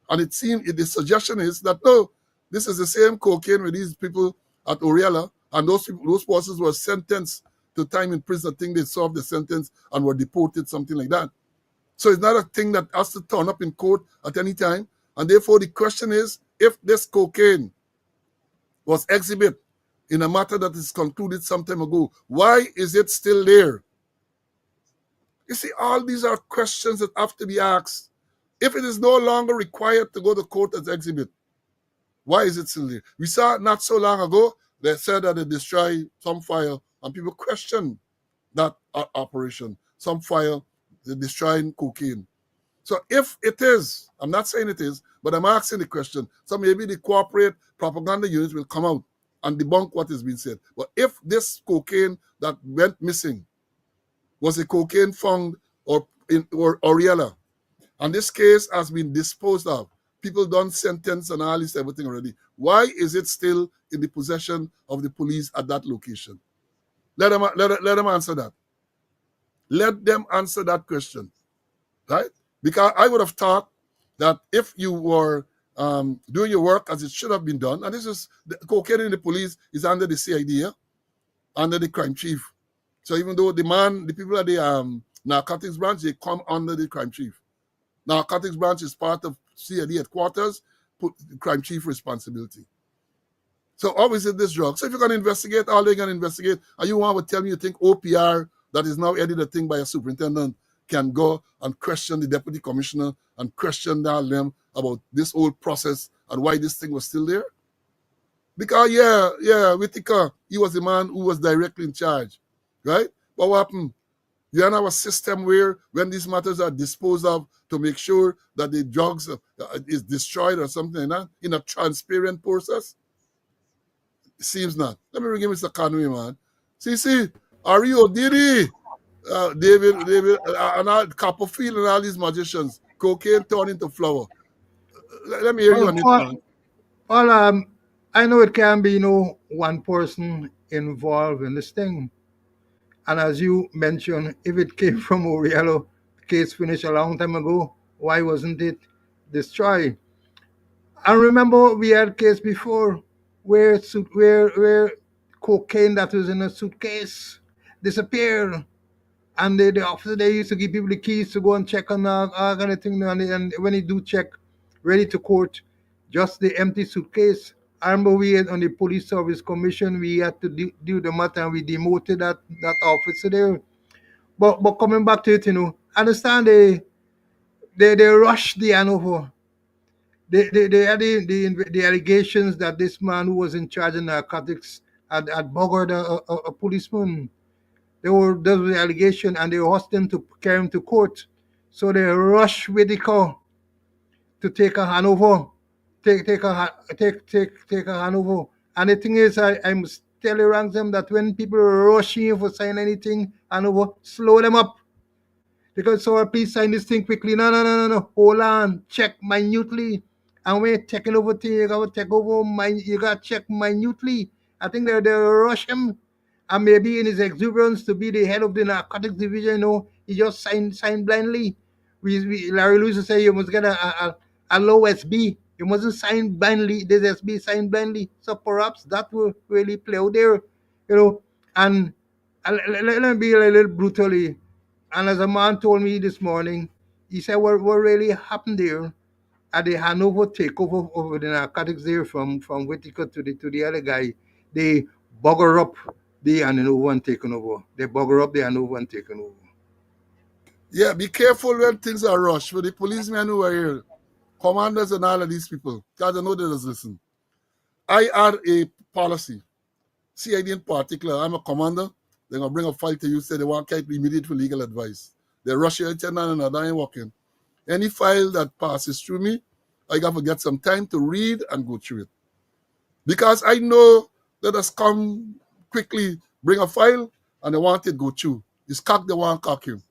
And it seemed the suggestion is that no, this is the same cocaine with these people at Oriella, and those persons were sentenced to time in prison. I think they served the sentence and were deported, something like that. So it's not a thing that has to turn up in court at any time. And therefore, the question is, if this cocaine was exhibit in a matter that is concluded some time ago, why is it still there? You see, all these are questions that have to be asked. If it is no longer required to go to court as exhibit, why is it still there? We saw not so long ago, they said that they destroyed some file, and people questioned that operation. Some file, they destroying cocaine. So if it is, I'm not saying it is, but I'm asking the question. So maybe the corporate propaganda unit will come out and debunk what is being said. But if this cocaine that went missing was a cocaine found or in or Oriella, and this case has been disposed of, people done sentence and all this everything already, why is it still in the possession of the police at that location? Let them answer that. Let them answer that question, right? Because I would have thought that if you were doing your work as it should have been done, and this is the cocaine in the police is under the CID, under the crime chief. So even though the people at the narcotics branch, they come under the crime chief. Narcotics branch is part of CID headquarters, put the crime chief responsibility. So obviously this drug. So if you're going to investigate, all they're going to investigate, and you want to tell me you think OPR, that is now edited thing by a superintendent, can go and question the deputy commissioner and question them about this whole process and why this thing was still there? Because Whitaker, he was the man who was directly in charge, right? But what happened? You have a system where when these matters are disposed of to make sure that the drugs is destroyed or something like that in a transparent process? It seems not. Let me bring in Mr. Conway, man. See, Ario Diddy, David, and all Copperfield and all these magicians, cocaine turned into flour. Let me hear you Well, on it, well, man. well, I know it can be, one person involved in this thing. And as you mentioned, if it came from Oriello, the case finished a long time ago, why wasn't it destroyed? I remember we had a case before where cocaine that was in a suitcase disappeared. And the officer they used to give people the keys to go and check on all kind of thing. And when they do check, ready to court, just the empty suitcase. I remember we had on the police service commission, we had to do the matter and we demoted that officer there. But coming back to it, I understand they rushed the Hanover. They had the allegations that this man who was in charge of narcotics had buggered a policeman. There was the allegation, and they asked him to carry him to court. So they rushed Whitaker to take a Hanover, take a Hanover. And the thing is, I must tell you, Ransom, that when people are rushing you for sign anything, Hanover, slow them up. Because so please sign this thing quickly. No. Hold on. Check minutely. And when you're checking over thing, you gotta check over you gotta check minutely. I think they rush him. And maybe in his exuberance to be the head of the narcotics division, he just signed blindly. Larry Lewis would say you must get a low SB. You mustn't sign blindly. This SB signed blindly. So perhaps that will really play out there, And let me be a little brutally. And as a man told me this morning, he said, what really happened there? at the Hanover takeover over the narcotics there from Whitaker to the other guy, they bugger up the Hanover one taken over. They bugger up the Hanover one taken over. Yeah, be careful when things are rushed. For the policemen who are here, commanders and all of these people, because I know they just listen. I had a policy. CID in particular, I'm a commander. They're going to bring a file to you, say they want to immediate for legal advice. They rush you, tell no, I ain't working. Any file that passes through me, I got to get some time to read and go through it. Because I know let us come quickly, bring a file, and they want it go through. It's cock, they want cock you.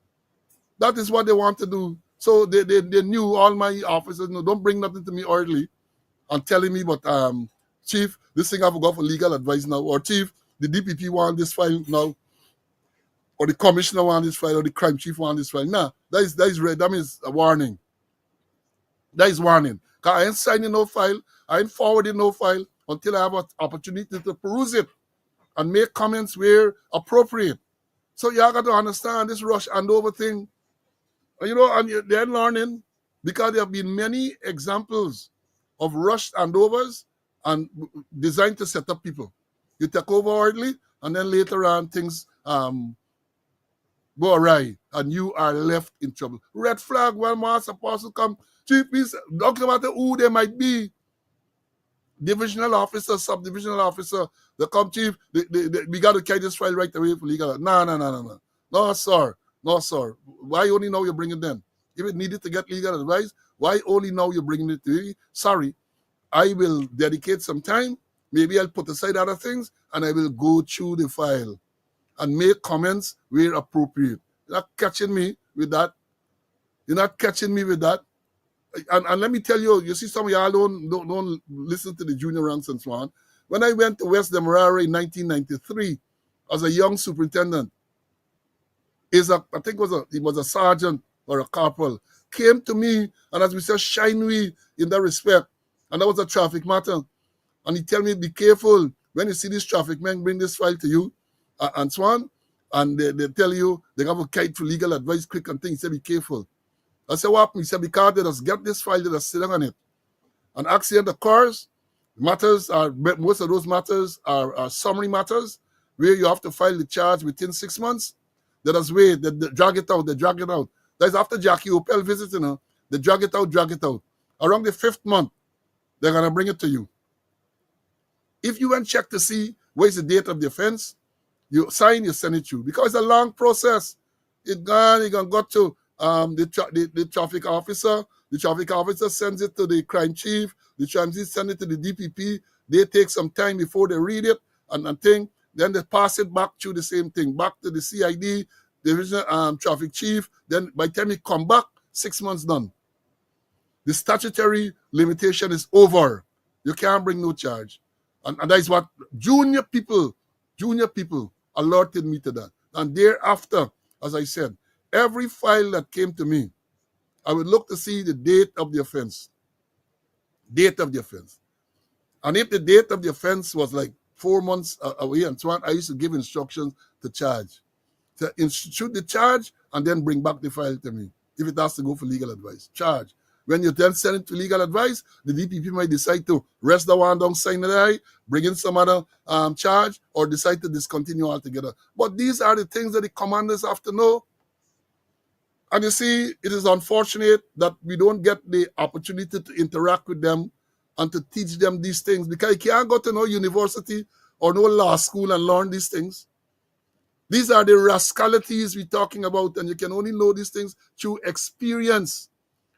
That is what they want to do. So they knew, all my officers, no, don't bring nothing to me early and telling me, but Chief, this thing I have to go for legal advice now, or Chief, the DPP want this file now, or the commissioner want this file, or the crime chief want this file. Nah, that is red. That means a warning. That is warning. Because I ain't signing no file, I ain't forwarding no file until I have an opportunity to peruse it and make comments where appropriate. So you got to understand this rush and over thing. You know, and they're learning because there have been many examples of rushed handovers and designed to set up people. You take over early, and then later on things go awry, and you are left in trouble. Red flag, when mass supposed to come. Chief, please, don't matter who they might be. Divisional officer, subdivisional officer, they come, Chief, we got to carry this file right away for legal. No. No, sir. No, sir. Why only now you're bringing them? If it needed to get legal advice, why only now you're bringing it to me? Sorry, I will dedicate some time. Maybe I'll put aside other things, and I will go through the file and make comments where appropriate. You're not catching me with that. You're not catching me with that. And let me tell you, you see, some of y'all don't listen to the junior ranks and so on. When I went to West Demerara in 1993 as a young superintendent, I think he was a sergeant or a corporal, came to me, and as we said, shine we in that respect. And that was a traffic matter. And he tell me, be careful when you see this traffic man bring this file to you, and so on. And they tell you they have a kite for legal advice, quick and things. He said, be careful. I said, what happened? He said, because they just get this file, they just sit on it. An accident occurs, most of those matters are summary matters, where you have to file the charge within 6 months. They just wait, they drag it out. That's after Jackie Opel visiting her, they drag it out. Around the 5th month, they're going to bring it to you. If you went check to see where's the date of the offense, you sign, you send it through. Because it's a long process. You're going to go to the traffic officer. The traffic officer sends it to the crime chief. The crime chief sends it to the DPP. They take some time before they read it and thing. Then they pass it back through the same thing, back to the CID, division traffic chief. Then by the time it come back, 6 months done. The statutory limitation is over. You can't bring no charge. And that is what junior people alerted me to that. And thereafter, as I said, every file that came to me, I would look to see the date of the offense. And if the date of the offense was like 4 months away and so on, I used to give instructions to charge. To shoot the charge and then bring back the file to me. If it has to go for legal advice, charge. When you then send it to legal advice, the DPP might decide to rest the one down, sign it, bring in some other charge, or decide to discontinue altogether. But these are the things that the commanders have to know. And you see, it is unfortunate that we don't get the opportunity to interact with them and to teach them these things, because you can't go to no university or no law school and learn these things. These are the rascalities we're talking about, and you can only know these things through experience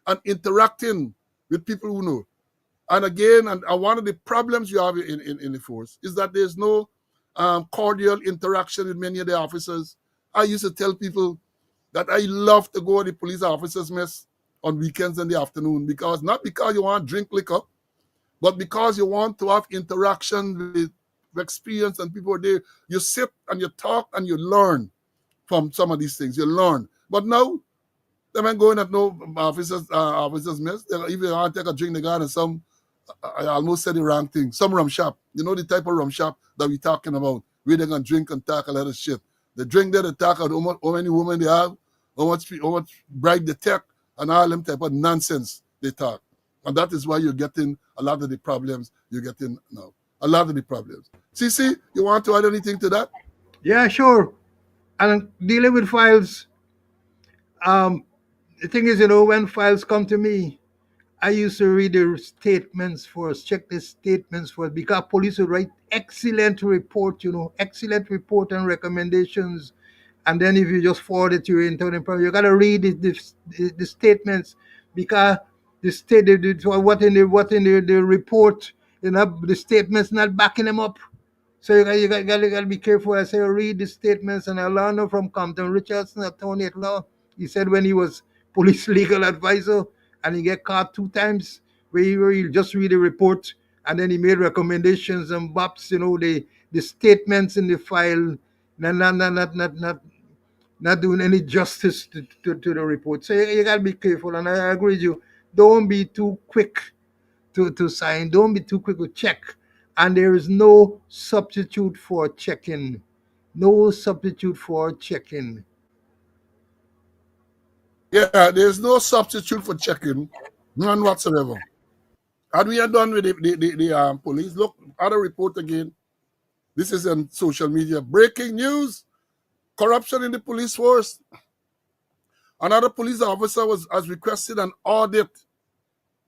and interacting with people who know. And again, and one of the problems you have in the force is that there's no cordial interaction with many of the officers. I used to tell people that I love to go to the police officers' mess on weekends in the afternoon, because not because you want to drink liquor, but because you want to have interaction with experience and people are there. You sit and you talk and you learn from some of these things. You learn. But now, they ain't going at no officers' mess. They even want to take a drink, they got some, I almost said the wrong thing, some rum shop. You know the type of rum shop that we're talking about, where they're going to drink and talk a lot of shit. They drink there, they talk about how many women they have, how much bribe they take, and all them type of nonsense they talk. And that is why you're getting a lot of the problems you're getting now. A lot of the problems. CC, you want to add anything to that? Yeah, sure. And dealing with files, um, the thing is, when files come to me, I used to read the statements first, check the statements first, because police would write excellent report, excellent report and recommendations. And then if you just forward it to your internal employer, you gotta read the statements, because what in the report, the statements not backing them up. So you gotta be careful. I say read the statements, and I learned from Compton Richardson, attorney at law. He said when he was police legal advisor, and he get caught 2 times, where he just read the report, and then he made recommendations and bops, the statements in the file, not doing any justice to the report. So you gotta be careful, and I agree with you. Don't be too quick to sign. Don't be too quick to check. And there is no substitute for checking. No substitute for checking. Yeah, there's no substitute for checking, none whatsoever. And we are done with the police. Look, other report again. This is on social media. Breaking news: corruption in the police force. Another police officer has requested an audit.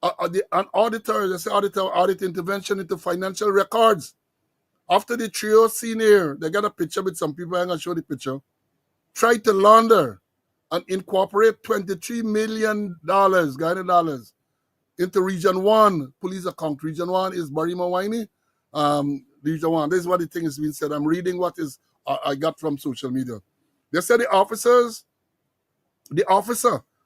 An auditor, they say audit intervention into financial records. After the trio senior, they got a picture with some people. I'm gonna show the picture. Tried to launder and incorporate $23 million, Ghana dollars, into Region 1 police account. Region 1 is Barima Waini. Region 1. This is what the thing is being said. I'm reading what is I got from social media. They said the officer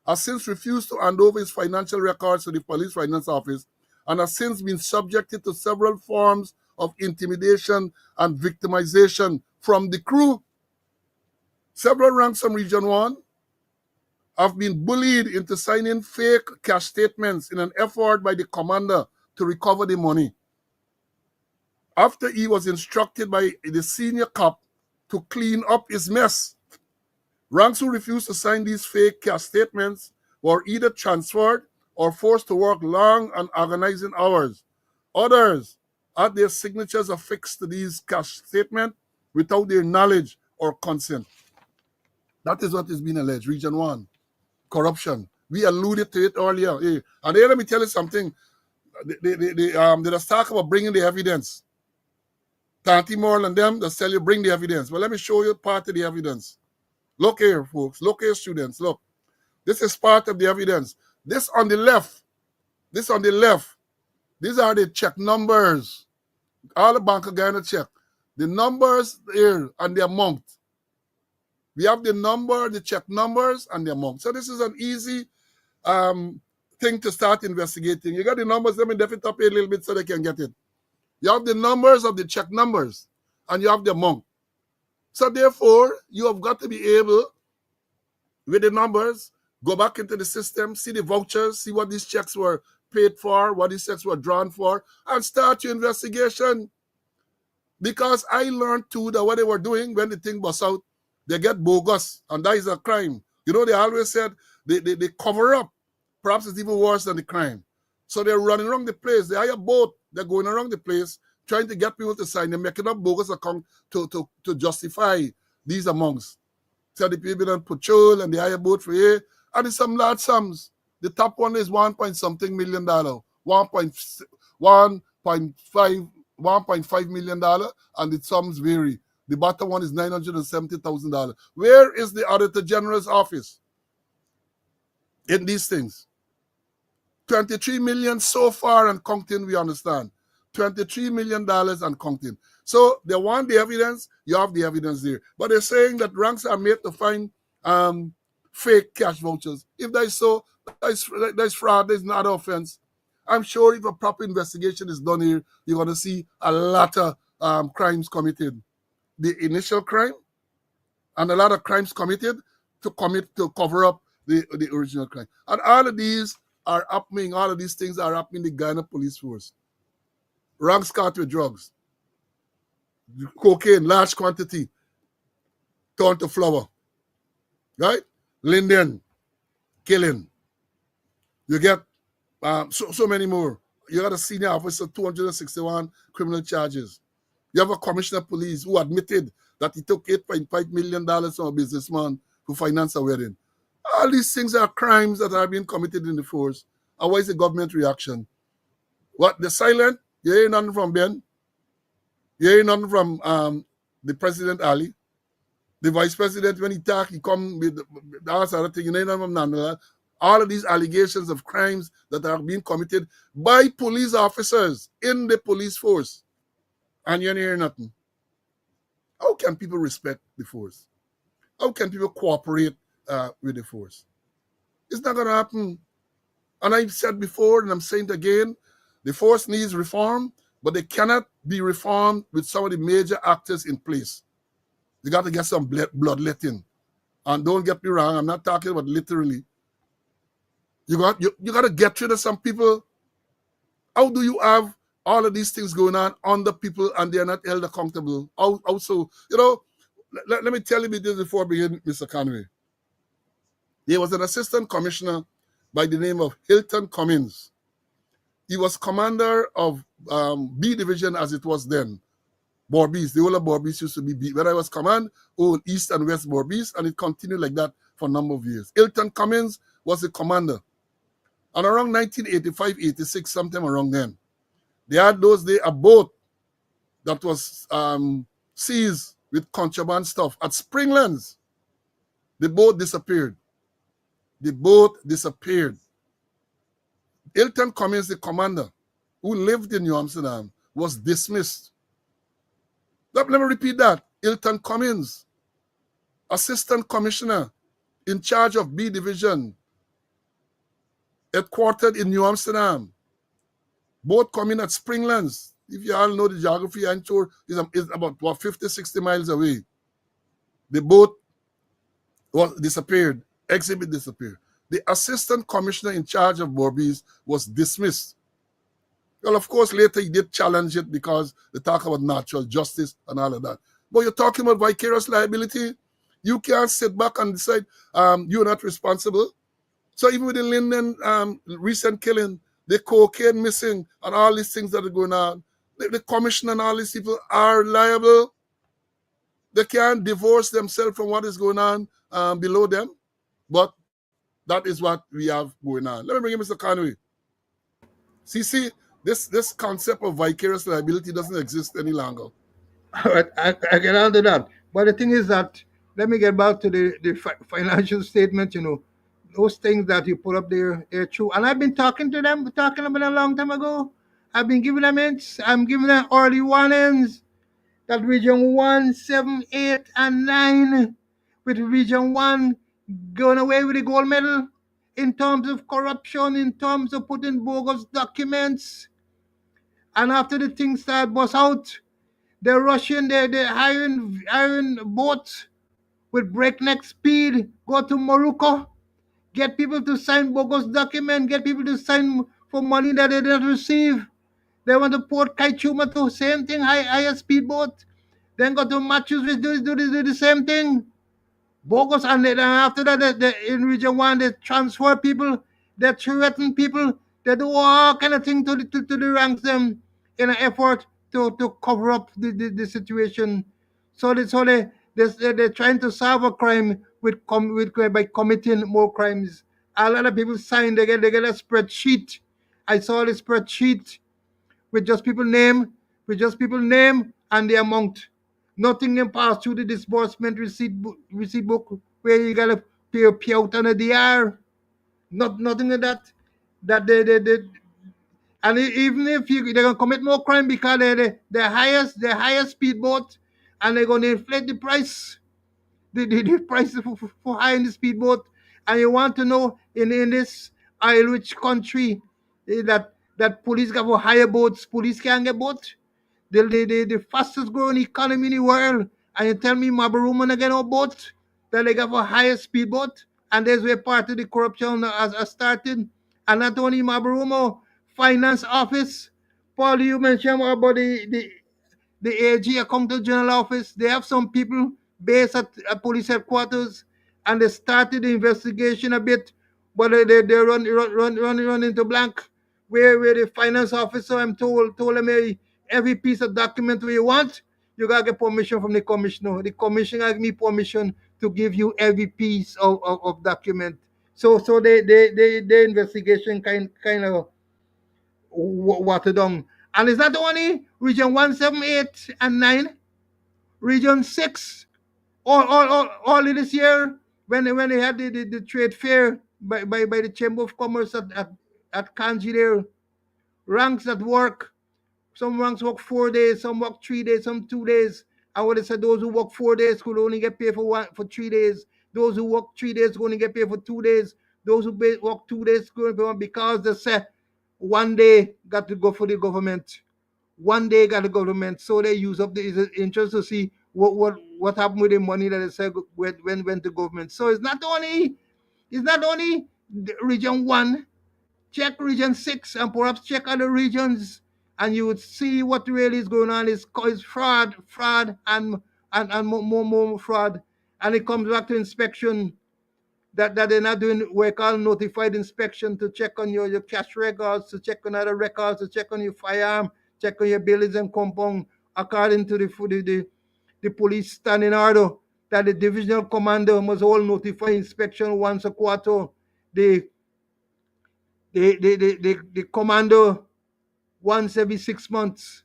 has since refused to hand over his financial records to the police finance office and has since been subjected to several forms of intimidation and victimization from the crew. Several ranks from Region 1 have been bullied into signing fake cash statements in an effort by the commander to recover the money. After he was instructed by the senior cop to clean up his mess, ranks who refused to sign these fake cash statements were either transferred or forced to work long and agonizing hours. Others had their signatures affixed to these cash statements without their knowledge or consent. That is what is being alleged. Region 1. Corruption. We alluded to it earlier. Hey, and here, let me tell you something. They just talk about bringing the evidence. Tanti Moral and them, they tell you bring the evidence. Well, let me show you part of the evidence. Look here, folks. Look here, students. Look. This is part of the evidence. This on the left. These are the check numbers. All the Bank of Ghana check. The numbers here and the amount. We have the number, the check numbers, and the amount. So this is an easy thing to start investigating. You got the numbers. Let me definitely top it a little bit so they can get it. You have the numbers of the check numbers, and you have the amount. So therefore, you have got to be able, with the numbers, go back into the system, see the vouchers, see what these checks were paid for, what these checks were drawn for, and start your investigation. Because I learned too that what they were doing when the thing was out, they get bogus, and that is a crime. They always said they cover up. Perhaps it's even worse than the crime. So they're running around the place. They hire a boat. They're going around the place trying to get people to sign. They're making up bogus account to justify these amounts. So the people don't patrol and they hire a boat for here. And it's some large sums. The top one is $1.something million. $1.5 million, and the sums vary. The bottom one is $970,000. Where is the Auditor General's office in these things? 23 million so far and counting, we understand. $23 million and counting. So they want the evidence, you have the evidence there. But they're saying that ranks are made to find fake cash vouchers. If that is so, that is fraud, that is not an offense. I'm sure if a proper investigation is done here, you're going to see a lot of crimes committed. The initial crime and a lot of crimes committed to cover up the original crime. And all of these are happening, all of these things are happening in the Ghana police force. Ranks caught with drugs. Cocaine, large quantity, turned to flour. Right? Linden, killing. You get So many more. You got a senior officer, 261 criminal charges. You have a commissioner of police who admitted that he took $8.5 million from a businessman to finance a wedding. All these things are crimes that are being committed in the force. And what is the government reaction? What? They're silent? You hear nothing from Ben? You hear nothing from the President Ali? The Vice President, when he talk, he come with all sort of thing. You hear nothing from none. All of these allegations of crimes that are being committed by police officers in the police force. And you don't hear nothing. How can people respect the force? How can people cooperate with the force? It's not going to happen. And I've said before, and I'm saying it again, the force needs reform, but they cannot be reformed with some of the major actors in place. You got to get some bloodletting. And don't get me wrong, I'm not talking about literally. You got to get rid of some people. How do you have all of these things going on the people and they're not held accountable? Also, let me tell you this before I begin, Mr. Conway. There was an assistant commissioner by the name of Hilton Cummins. He was commander of B Division as it was then. Borbies, the whole of Borbies used to be B. When I was command, East and West Borbies, and it continued like that for a number of years. Hilton Cummins was the commander. And around 1985, 86, sometime around then, they had those days a boat that was seized with contraband stuff at Springlands. The boat disappeared. Hilton Cummins, the commander, who lived in New Amsterdam, was dismissed. Let me repeat that. Hilton Cummins, assistant commissioner in charge of B Division, headquartered in New Amsterdam. Boat coming at Springlands. If you all know the geography, I'm sure is about 50, 60 miles away. The boat was disappeared. Exhibit disappeared. The assistant commissioner in charge of Borbies was dismissed. Well, of course, later he did challenge it because they talk about natural justice and all of that. But you're talking about vicarious liability. You can't sit back and decide you're not responsible. So even with the Linden recent killing, the cocaine missing, and all these things that are going on, the commissioner and all these people are liable. They can't divorce themselves from what is going on below them. But that is what we have going on. Let me bring in Mr. Conway. See, this concept of vicarious liability doesn't exist any longer. I get under that. But the thing is that, let me get back to the financial statement, those things that you put up there, they're true. And I've been talking to them, talking about it a long time ago. I've been giving them hints. I'm giving them early warnings that region 1, 7, 8, and 9, with region 1 going away with the gold medal in terms of corruption, in terms of putting bogus documents. And after the things start bust out, they're rushing, they're hiring boats with breakneck speed, go to Morocco, get people to sign bogus documents, get people to sign for money that they didn't receive. They want to port Kaichuma to same thing, higher speedboat. Then go to Matthews, which do the same thing. Bogus, and then after that, in region 1, they transfer people, they threaten people, they do all kind of thing to the ranks them in an effort to cover up the situation. They're trying to solve a crime by committing more crimes. A lot of people sign, they get a spreadsheet. I saw the spreadsheet with just people name and the amount. Nothing can pass through the disbursement receipt book where you gotta pay out on a DR. Nothing of that. That they and even if they're gonna commit more crime because the highest speedboat, and they're gonna inflate the price. The price for high in the speedboat. And you want to know in this oil rich country, that police got for higher boats, police can't get boats. The fastest growing economy in the world. And you tell me Mabaruma not get no boat that they got for higher speedboat, and there's where part of the corruption has started. And not only Mabaruma, finance office. Paul, you mentioned about the AG, Accountant General Office. They have some people based at police headquarters, and they started the investigation a bit, but they run into blank. where the finance officer, I'm told him, "Hey, every piece of document we want, you gotta get permission from the commissioner. The commissioner give me permission to give you every piece of document." So the investigation kind of watered down. And it's not only region 178 and 9, region 6, all in this year, when they had the trade fair by the Chamber of Commerce at Kanji there, ranks at work. Some ranks work 4 days, some work 3 days, some 2 days. And what they said, those who work 4 days could only get paid for 3 days. Those who work 3 days could only get paid for 2 days. Those who work 2 days could pay because they said one day got to go for the government. One day got the government. So they use up the interest to see what happened with the money that they said went to government. So it's not only region 1. Check region 6 and perhaps check other regions, and you would see what really is going on. Is fraud, and more fraud. And it comes back to inspection, that they're not doing what we call notified inspection, to check on your cash records, to check on other records, to check on your firearm, check on your buildings and compound, according to the police standing order, that the divisional commander must all notify inspection once a quarter. The the commander once every 6 months,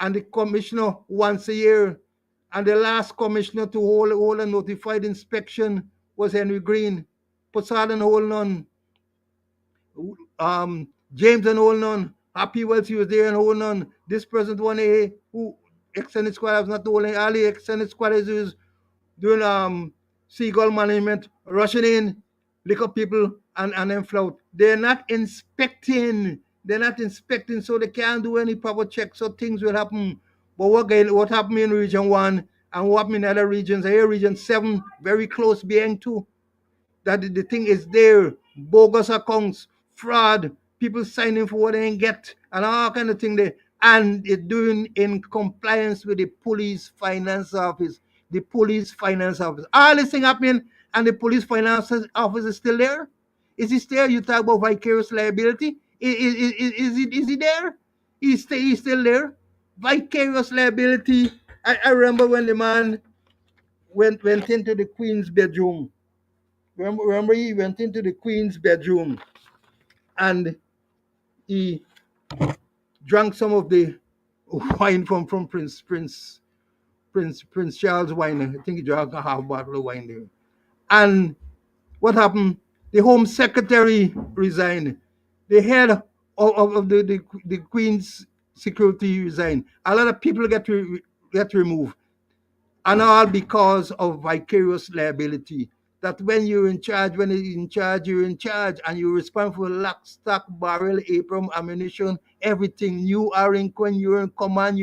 and the commissioner once a year. And the last commissioner to hold a notified inspection was Henry Green. Poseidon hold none. James and hold none. Happy Wells, he was there and hold none. This present one, who extended squad was not the only Ali extended squad is doing seagull management, rushing in, lick up people and then float. They're not inspecting. They're not inspecting, so they can't do any proper checks. So things will happen. But what happened in region 1 and what happened in other regions? Here, region 7, very close behind 2. That the thing is there, bogus accounts, fraud, people signing for what they ain't get, and all kind of thing there. And it's doing in compliance with the police finance office. The police finance office. All this thing happening, and the police finance office is still there. Is he still? You talk about vicarious liability. Is he there? He's still there. Vicarious liability. I remember when the man went into the queen's bedroom. Remember, he went into the queen's bedroom and he drank some of the wine from Prince Charles wine. I think he drank a half bottle of wine there. And what happened? The Home Secretary resigned. The head of the Queen's security resigned. A lot of people get removed. And all because of vicarious liability. That when you're in charge, you're in charge, and you respond for lock, stock, barrel, apron, ammunition, everything. You're in command,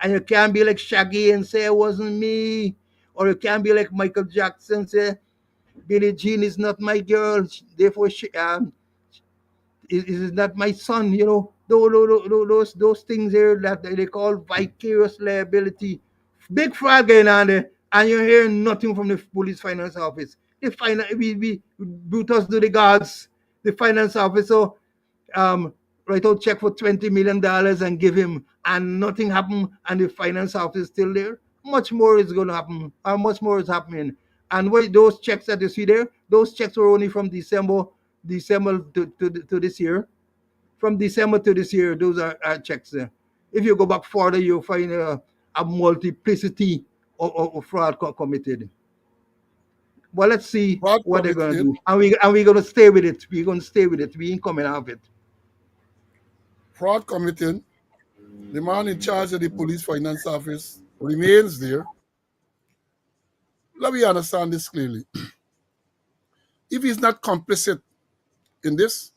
and you can't be like Shaggy and say it wasn't me, or you can't be like Michael Jackson, say Billie Jean is not my girl, therefore is not my son. Those things there that they call vicarious liability. Big fraud going on there, and you're hearing nothing from the police finance office. We Brutus do the guards, the finance officer write out check for $20 million and give him, and nothing happened, and the finance office is still there. Much more is going to happen, much more is happening. And those checks that you see there, those checks were only from December to this year. From December to this year, those are checks there. If you go back further, you'll find a multiplicity of fraud committed. Well, let's see Fraud what they're going to committed, do. And we're going to stay with it. We're going to stay with it. We ain't coming out of it. fraud committed. The man in charge of the police finance office remains there. Let me understand this clearly. If he's not complicit in this,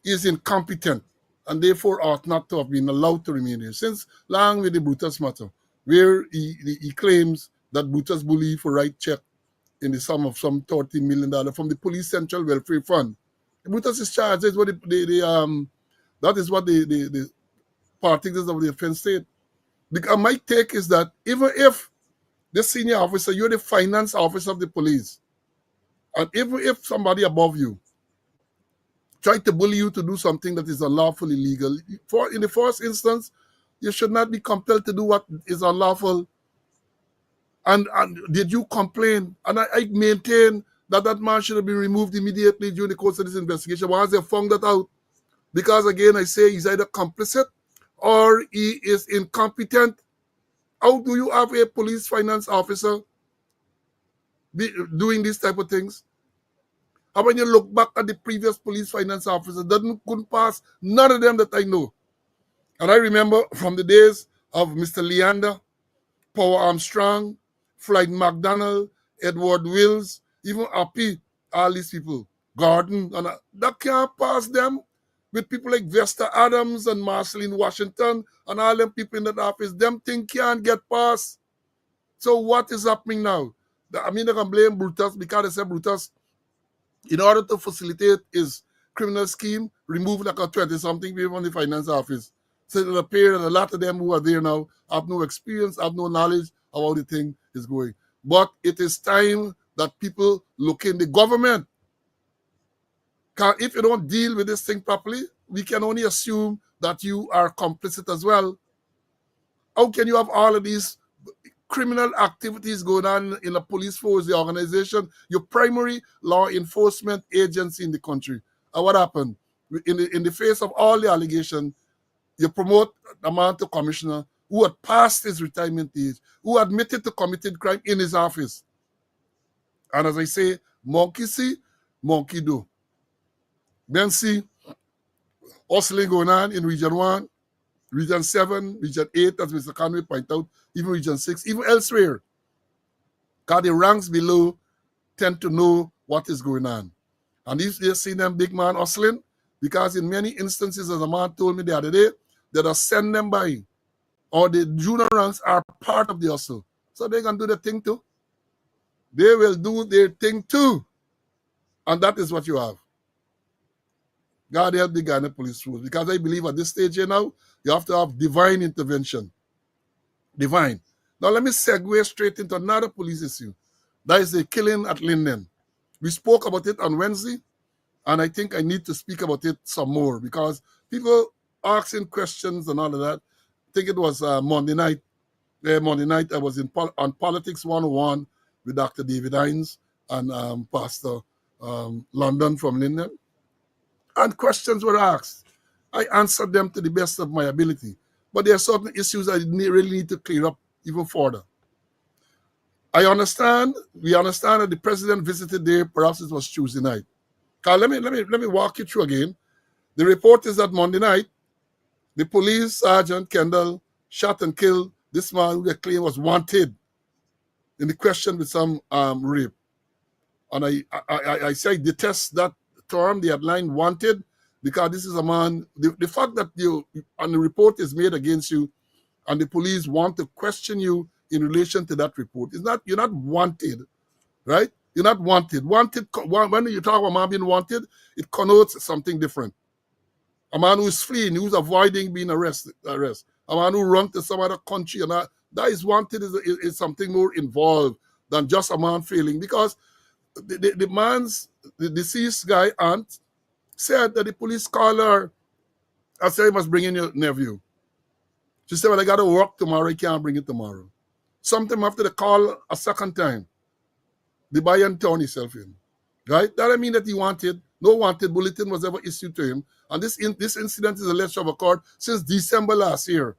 he is incompetent and therefore ought not to have been allowed to remain here. Since long with the Brutus matter, where he claims that Brutus bullied for write check in the sum of some $30 million from the Police Central Welfare Fund. Brutus is charged. That's what that is what the particulars of the offense state. Because my take is that even if the senior officer, you're the finance officer of the police, and even if somebody above you try to bully you to do something that is unlawful, illegal. In the first instance, you should not be compelled to do what is unlawful. And did you complain? And I maintain that that man should have been removed immediately during the course of this investigation once they found that out. Because again, I say he's either complicit or he is incompetent. How do you have a police finance officer doing these type of things? And when you look back at the previous police finance officers, couldn't pass none of them that I know. And I remember from the days of Mr. Leander, Power Armstrong, Floyd McDonald, Edward Wills, even Appy, all these people, Gordon, and that can't pass them with people like Vesta Adams and Marceline Washington and all them people in that office. Them things can't get past. So what is happening now? I mean, they can blame Brutus because they say Brutus, in order to facilitate his criminal scheme, remove like a 20-something people from the finance office. So it appears that a lot of them who are there now have no experience, have no knowledge of how the thing is going. But it is time that people look in the government. Because if you don't deal with this thing properly, we can only assume that you are complicit as well. How can you have all of these criminal activities going on in the police force, the organization, your primary law enforcement agency in the country? And what happened? In the face of all the allegations, you promote a man to commissioner who had passed his retirement age, who admitted to committed crime in his office. And as I say, monkey see, monkey do. Then see, hustling going on in Region 1, Region 7, Region 8, as Mr. Conway pointed out, even Region 6, even elsewhere. Because the ranks below tend to know what is going on. And if they see them big man hustling, because in many instances, as a man told me the other day, that are send them by, or the junior ranks are part of the hustle. So they can do the thing too. They will do their thing too. And that is what you have. God help the Ghana police force. Because I believe at this stage here now, you have to have divine intervention. Divine. Now let me segue straight into another police issue. That is the killing at Linden. We spoke about it on Wednesday, and I think I need to speak about it some more because people asking questions and all of that. I think it was Monday night. Monday night I was on Politics 101 with Dr. David Hines and Pastor London from Linden. And questions were asked. I answered them to the best of my ability. But there are certain issues I really need to clear up even further. We understand that the president visited there, perhaps it was Tuesday night. Let me walk you through again. The report is that Monday night, the police sergeant Kendall shot and killed this man who they claim was wanted in the question with some rape. And I say I detest that term, the headline wanted, because this is a man, the fact that and the report is made against you and the police want to question you in relation to that report. You're not wanted, right? You're not wanted. Wanted, when you talk about a man being wanted, it connotes something different. A man who is fleeing, who's avoiding being arrested. A man who runs to some other country, and that is wanted is something more involved than just a man failing. Because the deceased guy, aunt, said that the police called her and said, "You must bring in your nephew." She said, "Well, I got to work tomorrow. I can't bring it tomorrow." Sometime after the call a second time, the boy turned himself in. Right? That doesn't mean that he wanted. No wanted bulletin was ever issued to him. And this incident is alleged to have occurred since December last year,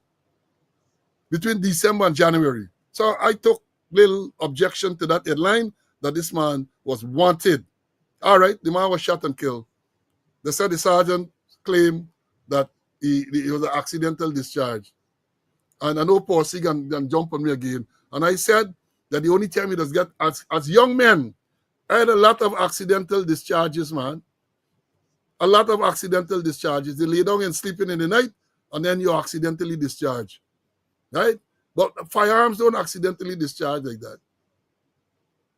between December and January. So I took little objection to that headline that this man was wanted. All right, the man was shot and killed. They said the sergeant claimed that he was an accidental discharge. And I know Paul C can jump on me again. And I said that the only time he does get, as young men, I had a lot of accidental discharges, man. A lot of accidental discharges. They lay down and sleeping in the night, and then you're accidentally discharged. Right? But firearms don't accidentally discharge like that.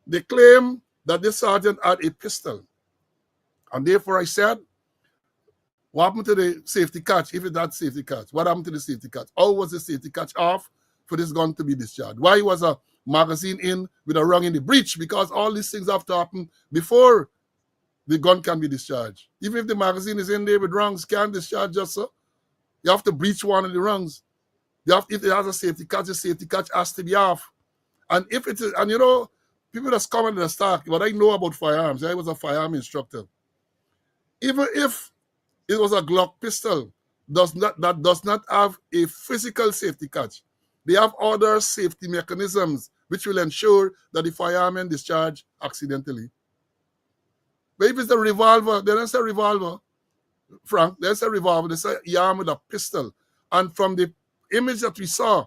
They claim that this sergeant had a pistol. And therefore I said, what happened to the safety catch if it had safety catch? What happened to the safety catch? How was the safety catch off for this gun to be discharged? Why was a magazine in with a rung in the breech? Because all these things have to happen before the gun can be discharged. Even if the magazine is in there with rungs, can't discharge just so. You have to breach one of the rungs. If it has a safety catch, the safety catch has to be off. And if it is, and you know, people that's common in the stock, what I know about firearms, I was a firearm instructor. Even if it was a Glock pistol, that does not have a physical safety catch. They have other safety mechanisms which will ensure that the firearm is discharged accidentally. But if it's a revolver, then it's a revolver. Frank, there's a revolver, there's a arm with a pistol. And from the image that we saw,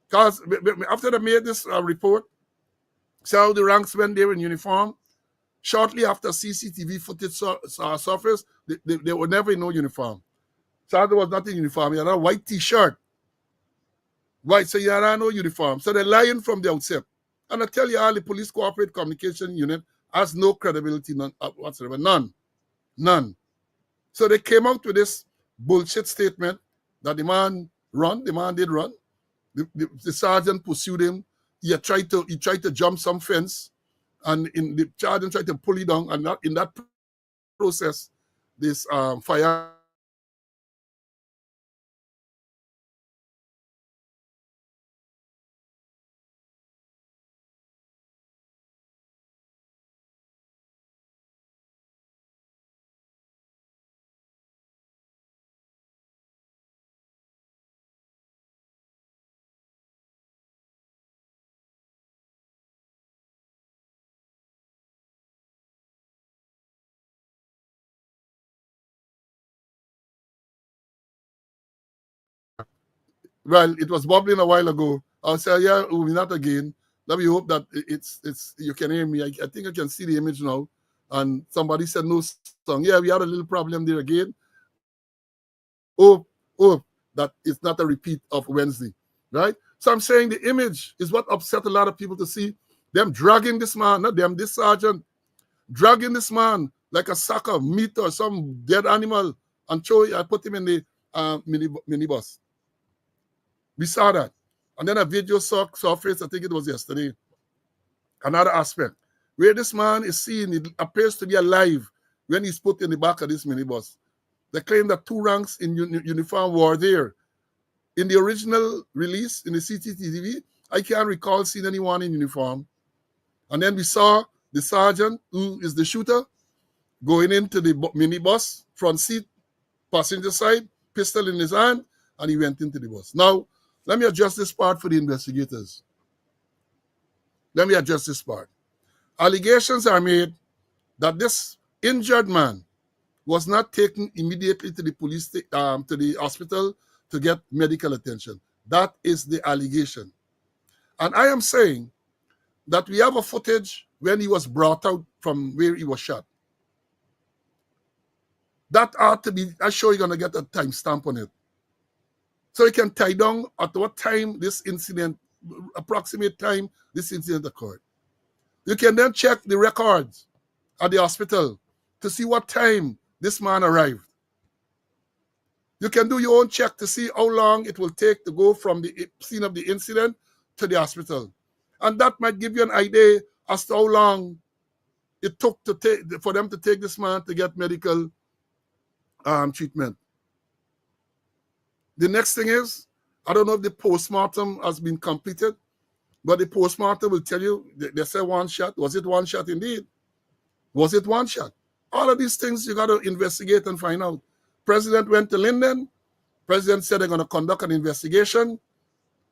because after they made this report, saw the ranks when they were in uniform, shortly after CCTV footage surfaced, they were never in no uniform. So there was nothing uniform. He had a white t-shirt. White, so he had no uniform. So they're lying from the outset. And I tell you, all the police corporate communication unit has no credibility whatsoever. None. None. So they came out with this bullshit statement that the man did run. The sergeant pursued him. He tried to jump some fence, and in the sergeant tried to pull him down, and in that process, this fire. Well, it was bubbling a while ago. I'll say, yeah, we'll not again. Let me hope that it's you can hear me. I think I can see the image now. And somebody said no song. Yeah, we had a little problem there again. Oh, that it's not a repeat of Wednesday, right? So I'm saying the image is what upset a lot of people to see them dragging this man, not them, this sergeant, dragging this man like a sack of meat or some dead animal and I put him in the minibus. We saw that. And then a video surfaced, I think it was yesterday. Another aspect where this man is seen, it appears to be alive when he's put in the back of this minibus. They claim that two ranks in uniform were there. In the original release, in the CCTV, I can't recall seeing anyone in uniform. And then we saw the sergeant, who is the shooter, going into the minibus, front seat, passenger side, pistol in his hand, and he went into the bus. Now, let me adjust this part for the investigators. Let me adjust this part. Allegations are made that this injured man was not taken immediately to the police to the hospital to get medical attention. That is the allegation. And I am saying that we have a footage when he was brought out from where he was shot. That ought to be, I'm sure you're going to get a timestamp on it. So you can tie down at what time this incident, approximate time this incident occurred. You can then check the records at the hospital to see what time this man arrived. You can do your own check to see how long it will take to go from the scene of the incident to the hospital. And that might give you an idea as to how long it took for them to take this man to get medical treatment. The next thing is, I don't know if the postmortem has been completed, but the postmortem will tell you, they say one shot. Was it one shot indeed? Was it one shot? All of these things you got to investigate and find out. President went to Linden. President said they're going to conduct an investigation.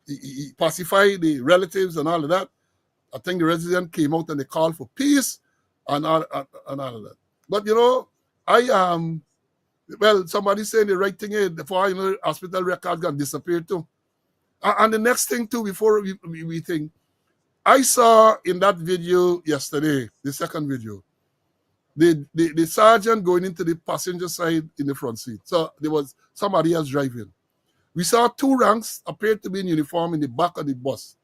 He pacified the relatives and all of that. I think the resident came out and they called for peace and all of that. But you know, somebody saying the right thing is, before you know, hospital records can disappear too. And the next thing too, before we think, I saw in that video yesterday, the second video, the sergeant going into the passenger side in the front seat. So there was somebody else driving. We saw two ranks appeared to be in uniform in the back of the bus.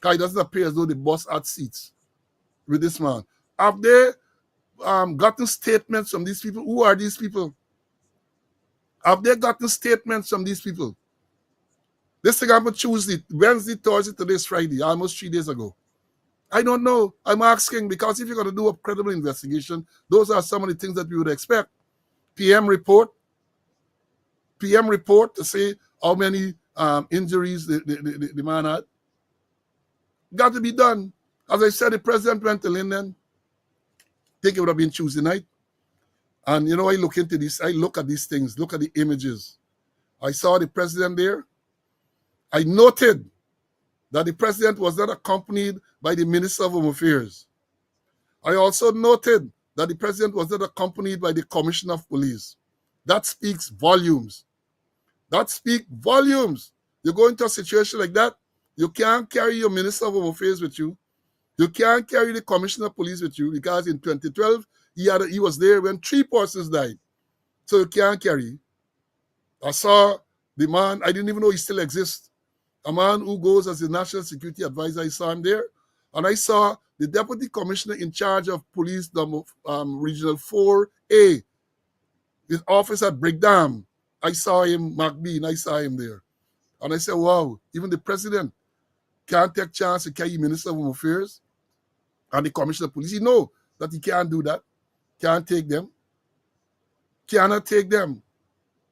It doesn't appear as though the bus had seats with this man. Have they gotten statements from these people? Who are these people? Have they gotten statements from these people? This thing happened Tuesday, Wednesday, Thursday, today's Friday, almost 3 days ago. I don't know. I'm asking because if you're going to do a credible investigation, those are some of the things that we would expect. PM report to say how many injuries the man had. Got to be done. As I said, the president went to Linden. I think it would have been Tuesday night. And you know, I look into this. I look at these things. Look at the images. I saw the president there. I noted that the president was not accompanied by the Minister of Home Affairs. I also noted that the president was not accompanied by the Commissioner of Police. That speaks volumes. That speaks volumes. You go into a situation like that, you can't carry your Minister of Home Affairs with you. You can't carry the Commissioner of Police with you because in 2012, he was there when 3 persons died. So you can't carry. I saw the man, I didn't even know he still exists. A man who goes as the National Security Advisor, I saw him there. And I saw the Deputy Commissioner in charge of Police Regional 4A, his office at Brickdam. I saw him, McBean, I saw him there. And I said, wow, even the president can't take chance to carry Minister of Home Affairs and the Commissioner of Police. He know that he can't do that. Can't take them. Cannot take them.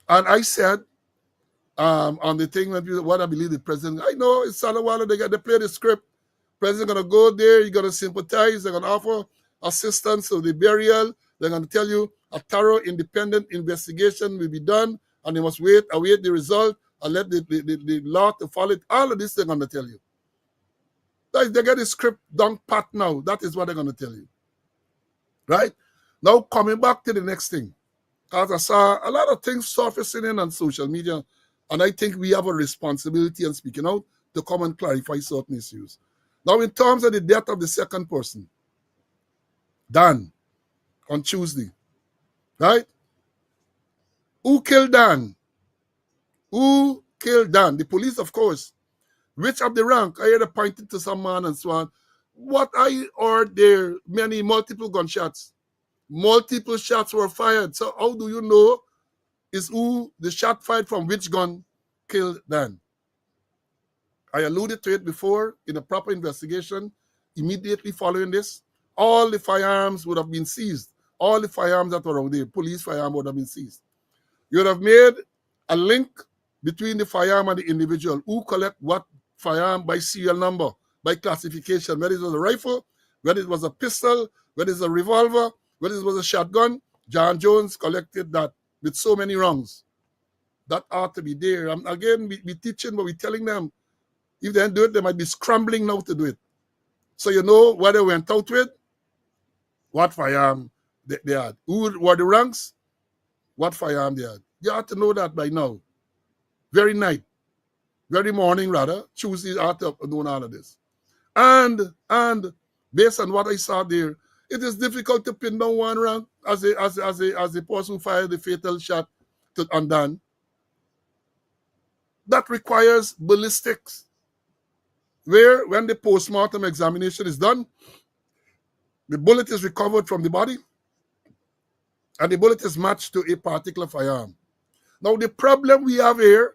And I said, on the thing what I believe the president, I know it's Salawala, they play the script. President gonna go there, you're gonna sympathize, they're gonna offer assistance to the burial, they're gonna tell you a thorough independent investigation will be done, and you must await the result, and let the law to follow it. All of this they're gonna tell you. They get the script done pat now. That is what they're gonna tell you. Right? Now coming back to the next thing. Because I saw a lot of things surfacing in on social media, and I think we have a responsibility in speaking out to come and clarify certain issues. Now, in terms of the death of the second person, Dan, on Tuesday, right? Who killed Dan? Who killed Dan? The police, of course. Which of the rank? I heard it pointed to some man and so on. What I heard there, multiple gunshots. Multiple shots were fired. So how do you know is who the shot fired from which gun killed Dan? I alluded to it before in a proper investigation. Immediately following this, all the firearms would have been seized. All the firearms that were out there, police firearms would have been seized. You would have made a link between the firearm and the individual who collect what firearm by serial number, by classification, whether it was a rifle, whether it was a pistol, whether it was a revolver, whether it was a shotgun. John Jones collected that with so many rounds. That ought to be there. Again, we teaching, but we're telling them, if they don't do it, they might be scrambling now to do it. So you know what they went out with, what firearm they had. Who were the ranks, what firearm they had. You ought to know that by now. Very night, very morning rather, Tuesday after doing all of this. And based on what I saw there, it is difficult to pin down one rank as a person who fired the fatal shot on Dan. That requires ballistics, where when the post-mortem examination is done, the bullet is recovered from the body, and the bullet is matched to a particular firearm. Now, the problem that we have here,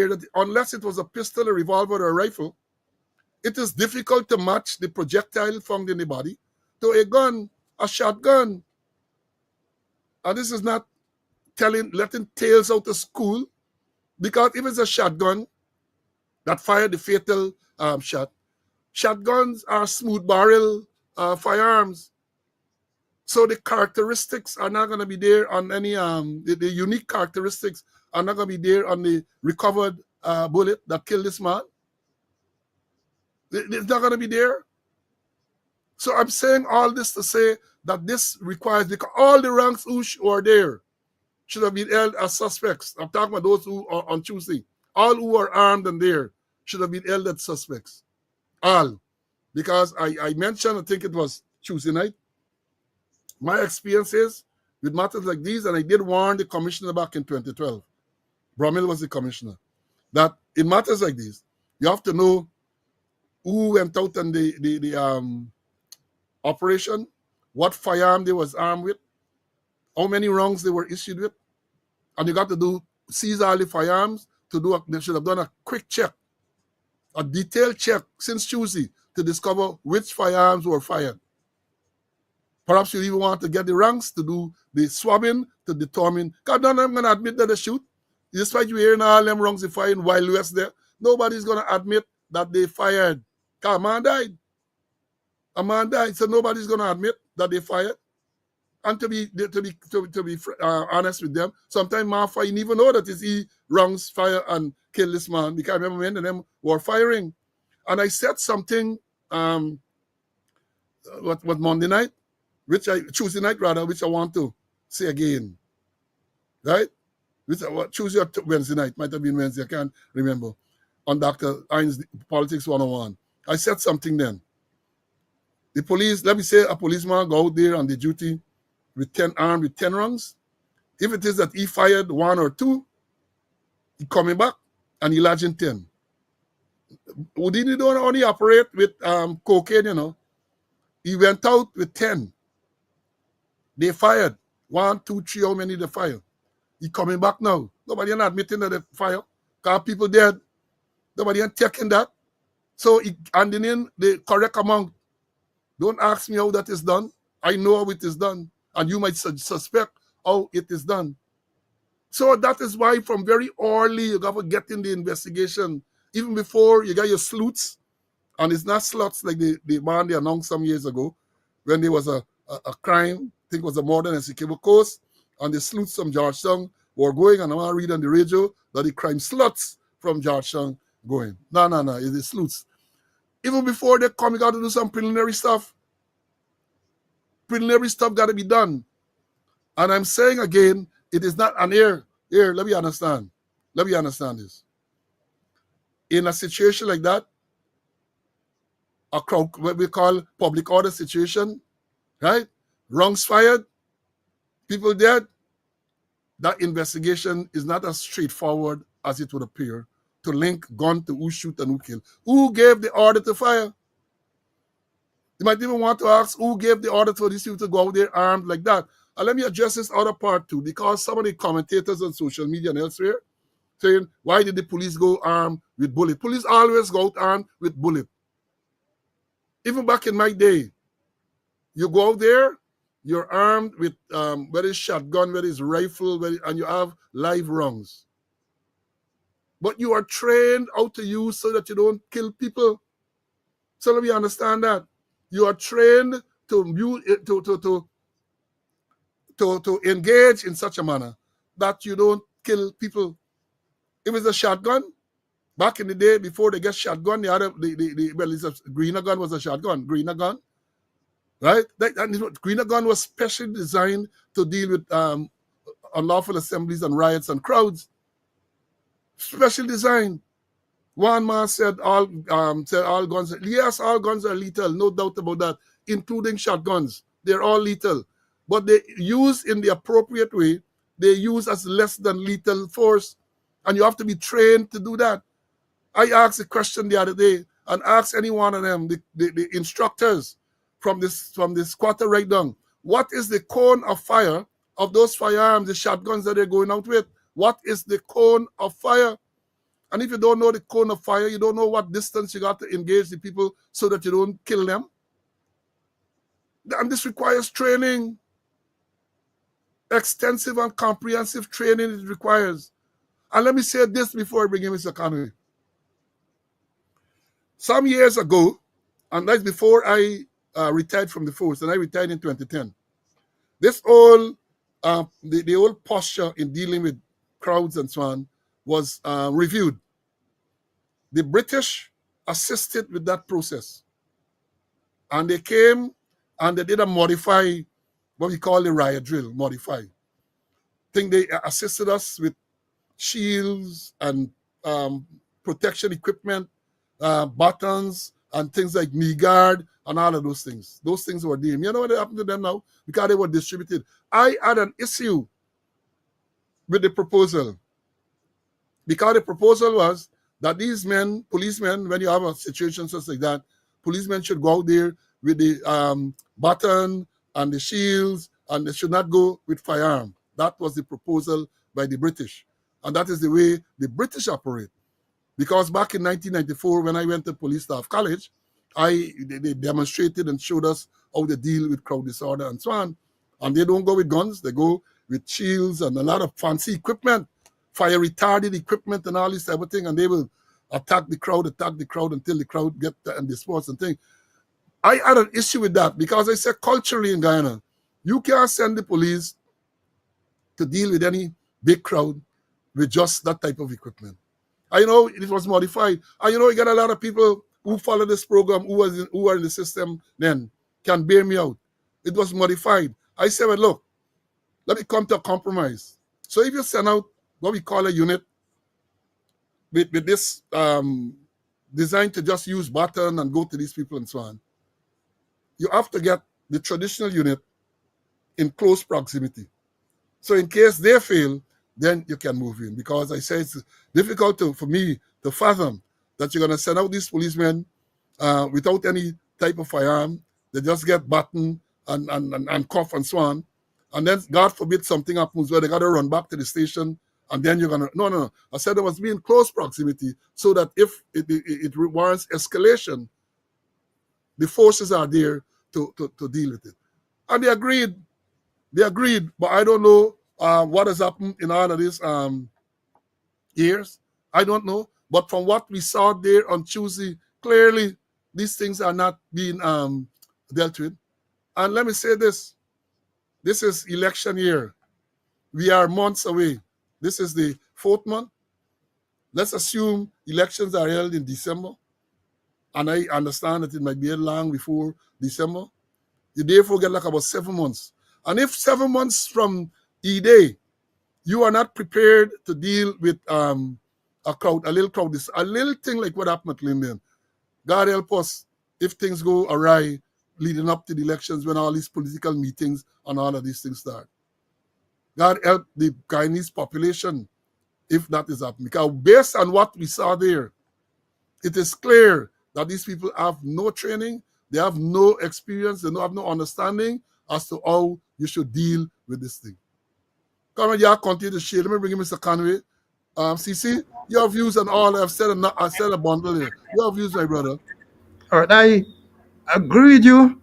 that unless it was a pistol, a revolver, or a rifle, it is difficult to match the projectile found in the body to a gun, a shotgun. And this is not letting tales out of school, because if it's a shotgun that fired the fatal shot, shotguns are smooth barrel firearms. So the characteristics are not going to be there on any, the unique characteristics are not going to be there on the recovered bullet that killed this man. It's not going to be there. So I'm saying all this to say that this requires, because all the ranks who are there should have been held as suspects. I'm talking about those who are on Tuesday. All who are armed and there should have been held as suspects. All. Because I mentioned, I think it was Tuesday night, my experiences with matters like these, and I did warn the commissioner back in 2012. Bromell was the commissioner. That in matters like these, you have to know who went out on the operation, what firearm they was armed with, how many rounds they were issued with, and you got to seize all the firearms they should have done a quick check a detailed check since Tuesday to discover which firearms were fired. Perhaps you even want to get the ranks to do the swabbing to determine, because none of them going to admit that they shoot. Despite you hearing all them wrongs they fired in Wild West there, nobody's going to admit that they fired. Because a man died. A man died, so nobody's going to admit that they fired. And to be honest with them, sometimes man fire, you even know that it's he wrongs fire and kill this man, because I remember many of them were firing. And I said something, what Monday night, Tuesday night rather, which I want to say again, right? Tuesday or Wednesday night, might have been Wednesday, I can't remember, on Dr. Hines Politics 101. I said something then. The police, let me say a policeman go out there on the duty armed with 10 rounds. If it is that he fired 1 or 2, he coming back and he lodging 10. Houdini don't only operate with cocaine, you know. He went out with 10. They fired 1, 2, 3, how many they fired? He coming back now. Nobody ain't admitting that they fire. Because people dead. Nobody ain't taking that. So he handing in the correct amount. Don't ask me how that is done. I know how it is done. And you might suspect how it is done. So that is why from very early you got to get in the investigation. Even before you got your sleuths. And it's not sluts like the man they announced some years ago when there was a crime, I think it was a murder in Essequibo Coast, and the sleuths from Georgetown were going, and I want to read on the radio that the crime sluts from Georgetown going. No, it's the sleuths. Even before they come, you got to do some preliminary stuff. Preliminary stuff got to be done. And I'm saying again, it is not an here, let me understand. Let me understand this. In a situation like that, a crowd, what we call public order situation, right? Wrongs fired, people dead. That investigation is not as straightforward as it would appear to link gun to who shoot and who kill. Who gave the order to fire? You might even want to ask who gave the order for these people to go out there armed like that. And let me address this other part too, because some of the commentators on social media and elsewhere saying, why did the police go armed with bullet? Police always go out armed with bullet. Even back in my day, you go out there, you're armed with whether it's shotgun, whether it's rifle, and you have live rounds. But you are trained how to use so that you don't kill people. So let me understand that. You are trained to engage in such a manner that you don't kill people. If it's a shotgun, back in the day before they get shotgun, greener gun was a shotgun, greener gun. Right? Greener gun was specially designed to deal with unlawful assemblies and riots and crowds. Special design. One man said all guns. Yes, all guns are lethal, no doubt about that, including shotguns. They're all lethal. But they use in the appropriate way, they use as less than lethal force. And you have to be trained to do that. I asked a question the other day and asked any one of them, the instructors from this quarter right down, what is the cone of fire of those firearms, the shotguns that they're going out with? What is the cone of fire? And if you don't know the cone of fire, you don't know what distance you got to engage the people so that you don't kill them. And this requires training. Extensive and comprehensive training it requires. And let me say this before I bring in Mr. Conway. Some years ago, and that's before I retired from the force, and I retired in 2010. This whole, the old posture in dealing with crowds and so on was reviewed. The British assisted with that process. And they came and they did a modify, what we call the riot drill, modify. I think they assisted us with shields and protection equipment, buttons, and things like knee guard and all of those things. Those things were deemed. You know what happened to them now? Because they were distributed. I had an issue with the proposal. Because the proposal was that these men, policemen, when you have a situation such like that, policemen should go out there with the button and the shields, and they should not go with firearm. That was the proposal by the British. And that is the way the British operate. Because back in 1994, when I went to police staff college, they demonstrated and showed us how they deal with crowd disorder and so on. And they don't go with guns; they go with shields and a lot of fancy equipment, fire retarded equipment, and all this type of thing. And they will attack the crowd until the crowd get and disperse and thing. I had an issue with that because I said culturally in Guyana, you can't send the police to deal with any big crowd with just that type of equipment. I know it was modified. And you got a lot of people who follow this program who are in the system then can bear me out. It was modified. I said, well, look, let me come to a compromise. So if you send out what we call a unit with this designed to just use button and go to these people and so on, you have to get the traditional unit in close proximity. So in case they fail, then you can move in. Because I say it's difficult for me to fathom that you're going to send out these policemen without any type of firearm. They just get button and cuff and so on. And then, God forbid, something happens where they got to run back to the station. And then you're going to, no. I said there must be in close proximity so that if it warrants escalation, the forces are there to deal with it. And they agreed. But I don't know what has happened in all of these years. I don't know. But from what we saw there on Tuesday, clearly these things are not being dealt with. And let me say this. This is election year. We are months away. This is the fourth month. Let's assume elections are held in December. And I understand that it might be long before December. You therefore get like about 7 months. And if 7 months from E-Day, you are not prepared to deal with a little crowd, a little thing like what happened at Linden. God help us if things go awry leading up to the elections when all these political meetings and all of these things start. God help the Guyanese population if that is happening. Because based on what we saw there, it is clear that these people have no training, they have no experience, they have no understanding as to how you should deal with this thing. Come on, y'all continue to share. Let me bring in Mr. Conway. CC, your views on all I've said, I said a bundle here. Your views, my brother. All right, I agree with you,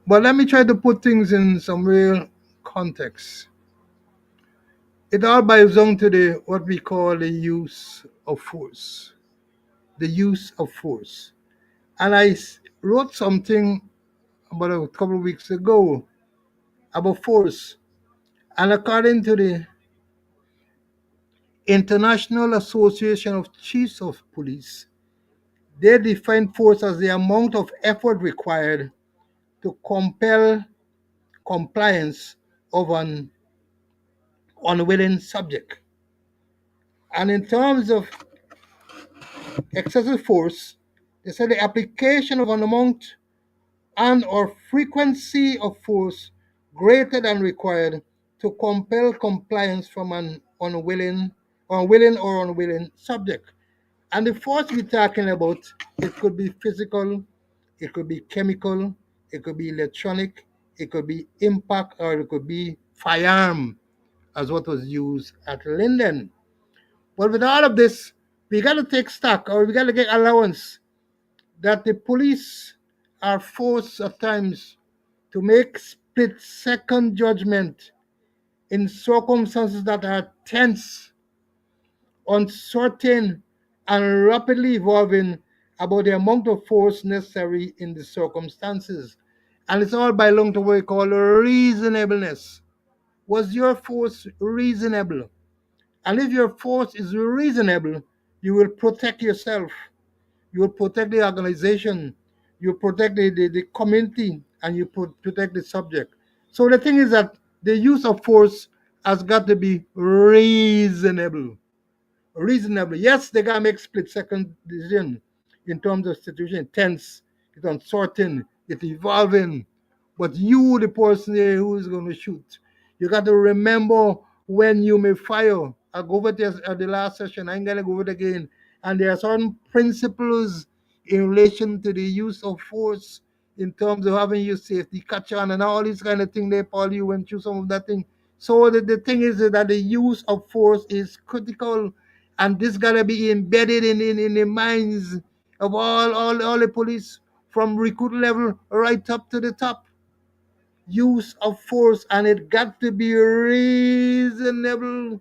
but let me try to put things in some real context. It all boils down to the what we call the use of force. The use of force. And wrote something about a couple of weeks ago about force. And according to the International Association of Chiefs of Police, they define force as the amount of effort required to compel compliance of an unwilling subject. And in terms of excessive force, they say the application of an amount and or frequency of force greater than required to compel compliance from an unwilling subject. And the force we're talking about, it could be physical, it could be chemical, it could be electronic, it could be impact, or it could be firearm, as what was used at Linden. But with all of this, we got to take stock, or we got to get allowance that the police are forced at times to make split second judgment in circumstances that are tense, uncertain, and rapidly evolving about the amount of force necessary in the circumstances. And it's all by long to what we call reasonableness. Was your force reasonable? And if your force is reasonable, you will protect yourself, you will protect the organization, you protect the community, and you protect the subject. So the thing is that the use of force has got to be reasonable. Reasonable. Yes, they gotta make split second decision in terms of situation. Tense, it's uncertain, it's evolving. But you, the person there who is going to shoot, you got to remember when you may fire. I go over this at the last session. I ain't gonna go over it again. And there are certain principles in relation to the use of force in terms of having your safety catch on and all these kind of things. They Paul you went through some of that thing. So the thing is that the use of force is critical, And this gotta be embedded in the minds of all the police from recruit level right up to the top. Use of force, and it got to be reasonable.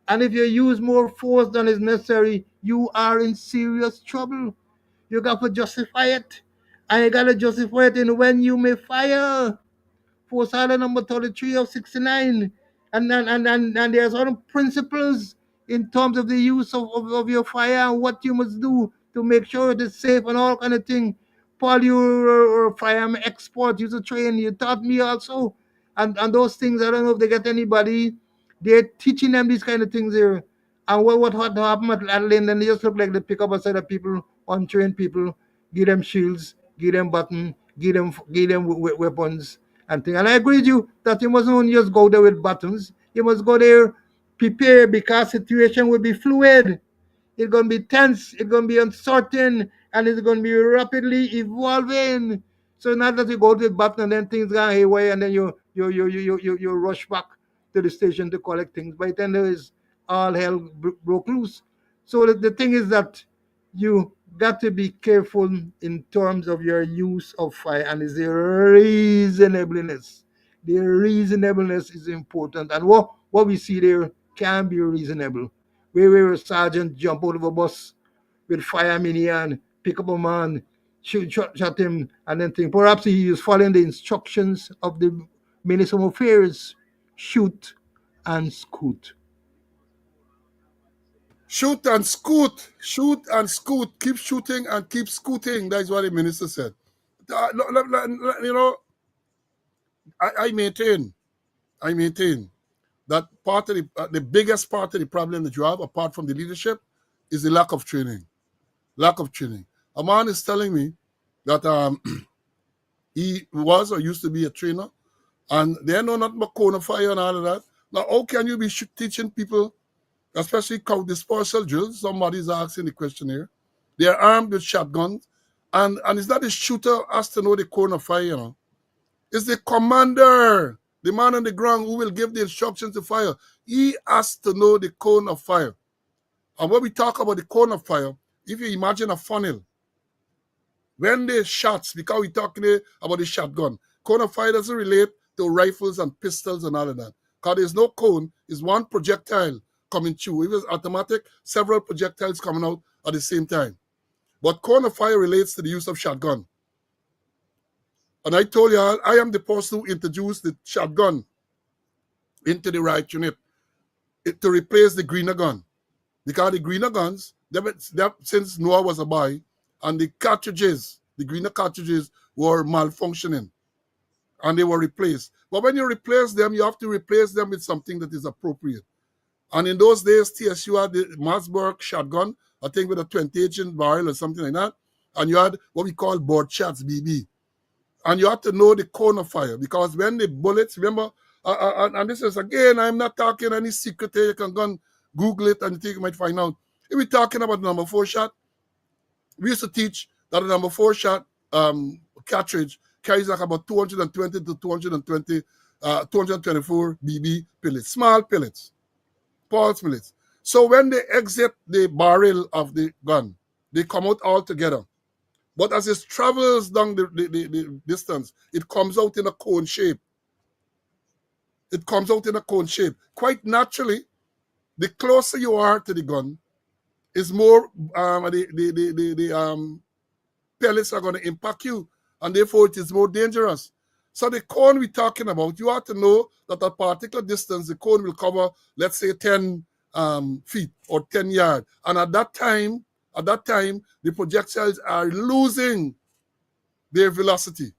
And if you use more force than is necessary, you are in serious trouble. You got to justify it. And you got to justify it in when you may fire. Force order number 33 of 69. And there's other principles in terms of the use of your fire and what you must do to make sure it is safe and all kind of thing. Paul, you were a firearm expert, you to train, you taught me also. And those things, I don't know if they get anybody. They're teaching them these kind of things here. And what happened at Linden, they just look like they pick up a set of people, untrained people, give them shields, give them button, give them weapons and thing. And I agree with you that you mustn't only just go there with buttons. You must go there prepared because situation will be fluid. It's going to be tense. It's going to be uncertain, and it's going to be rapidly evolving. So not that you go to the button and then things go haywire, and then you rush back to the station to collect things. By then there is all hell broke loose. So the thing is that you got to be careful in terms of your use of fire, and is the reasonableness. The reasonableness is important, and what we see there can be reasonable. Where a sergeant jump out of a bus with fire in hand, pick up a man, shot him, and then think perhaps he is following the instructions of the Minister of Affairs: shoot and scoot. Shoot and scoot. Shoot and scoot. Keep shooting and keep scooting. That's what the minister said. You know, I maintain that part of the biggest part of the problem that you have, apart from the leadership, is the lack of training. Lack of training. A man is telling me that he was or used to be a trainer, and they know nothing but cone of fire and all of that. Now, how can you be teaching people, especially crowd dispersal drills? Somebody's asking the question here. They are armed with shotguns, and it's not the shooter has to know the cone of fire, you know. It's the commander, the man on the ground who will give the instructions to fire. He has to know the cone of fire. And when we talk about the cone of fire, if you imagine a funnel, when the shots, because we're talking about the shotgun, cone of fire doesn't relate to rifles and pistols and all of that. Because there's no cone, it's one projectile coming through. If it's automatic, several projectiles coming out at the same time. But cone of fire relates to the use of shotgun. And I told you, I am the person who introduced the shotgun into the Riot unit to replace the greener gun. Because the greener guns, since Noah was a boy, and the cartridges, the greener cartridges, were malfunctioning, and they were replaced. But when you replace them, you have to replace them with something that is appropriate. And in those days, TSU had the Masburg shotgun, I think with a 20-inch barrel or something like that, and you had what we call board shots, BB. And you have to know the cone of fire, because when the bullets, remember, and this is, again, I'm not talking any secret here. You can go and Google it and you think you might find out. If we're talking about the number 4 shot, we used to teach that the number 4 shot cartridge carries like about 220 to 224 BB pellets, small pellets, pulse pellets. So when they exit the barrel of the gun, they come out all together. But as it travels down the distance, it comes out in a cone shape. It comes out in a cone shape. Quite naturally, the closer you are to the gun, is more the pellets are going to impact you, and therefore it is more dangerous. So the cone we're talking about, you have to know that at a particular distance, the cone will cover, let's say, 10 feet or 10 yards. And at that time, the projectiles are losing their velocity.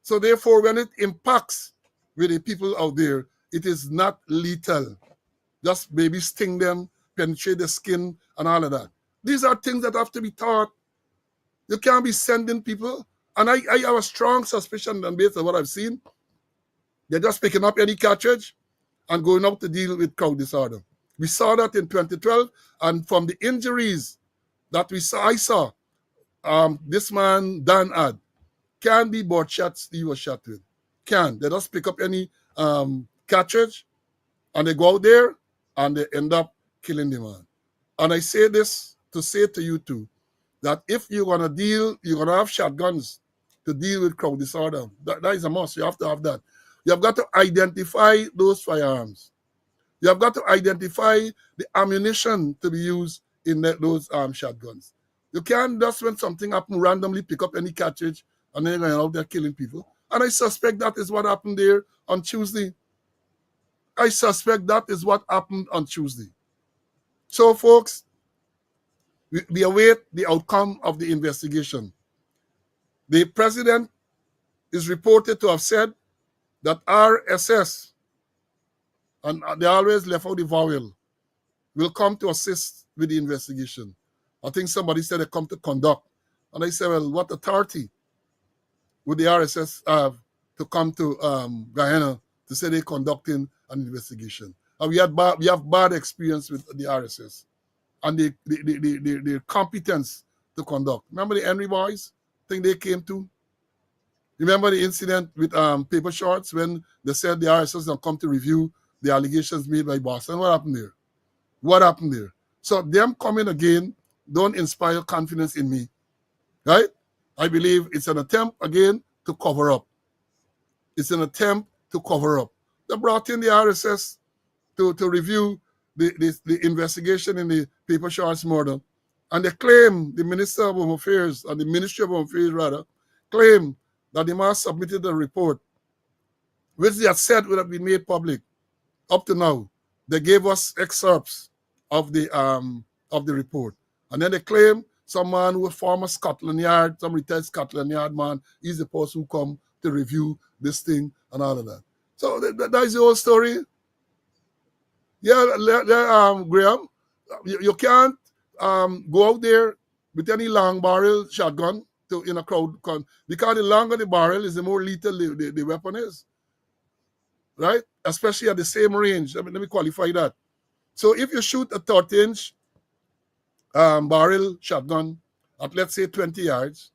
So therefore, when it impacts with the people out there, it is not lethal. Just maybe sting them, penetrate the skin, and all of that. These are things that have to be taught. You can't be sending people. And I have a strong suspicion, and based on what I've seen, they're just picking up any cartridge and going out to deal with crowd disorder. We saw that in 2012, and from the injuries that I saw, this man, Dan had, can be board shots he was shot with. They just pick up any cartridge, and they go out there, and they end up killing the man. And I say this to say to you too, that if you're going to have shotguns to deal with crowd disorder. That is a must. You have to have that. You have got to identify those firearms. You have got to identify the ammunition to be used in those shotguns. You can't just, when something happens, randomly pick up any cartridge and then you're out there killing people. And I suspect that is what happened there on Tuesday. I suspect that is what happened on Tuesday. So, folks, we await the outcome of the investigation. The president is reported to have said that RSS, and they always left out the vowel, will come to assist with the investigation. I think somebody said they come to conduct. And I said, well, what authority would the RSS have to come to Guyana to say they're conducting an investigation? And we have bad experience with the RSS and the competence to conduct. Remember the Henry boys thing they came to? Remember the incident with paper shorts when they said the RSS don't come to review the allegations made by Boston? What happened there? What happened there? So them coming again don't inspire confidence in me, right? I believe it's an attempt again to cover up. It's an attempt to cover up. They brought in the RSS to review the investigation in the paper shorts murder, and they claim, the Minister of Home Affairs, and the Ministry of Home Affairs rather, claim that the man submitted a report, which they had said would have been made public. Up to now, they gave us excerpts of the report, and then they claim some man who was former Scotland Yard, some retired Scotland Yard man, he's the person who come to review this thing and all of that. So that is the whole story. Yeah, Graham, you can't go out there with any long barrel shotgun in a crowd, because the longer the barrel is, the more lethal the weapon is, right? Especially at the same range. Let me qualify that. So if you shoot a 30-inch barrel shotgun at, let's say, 20 yards,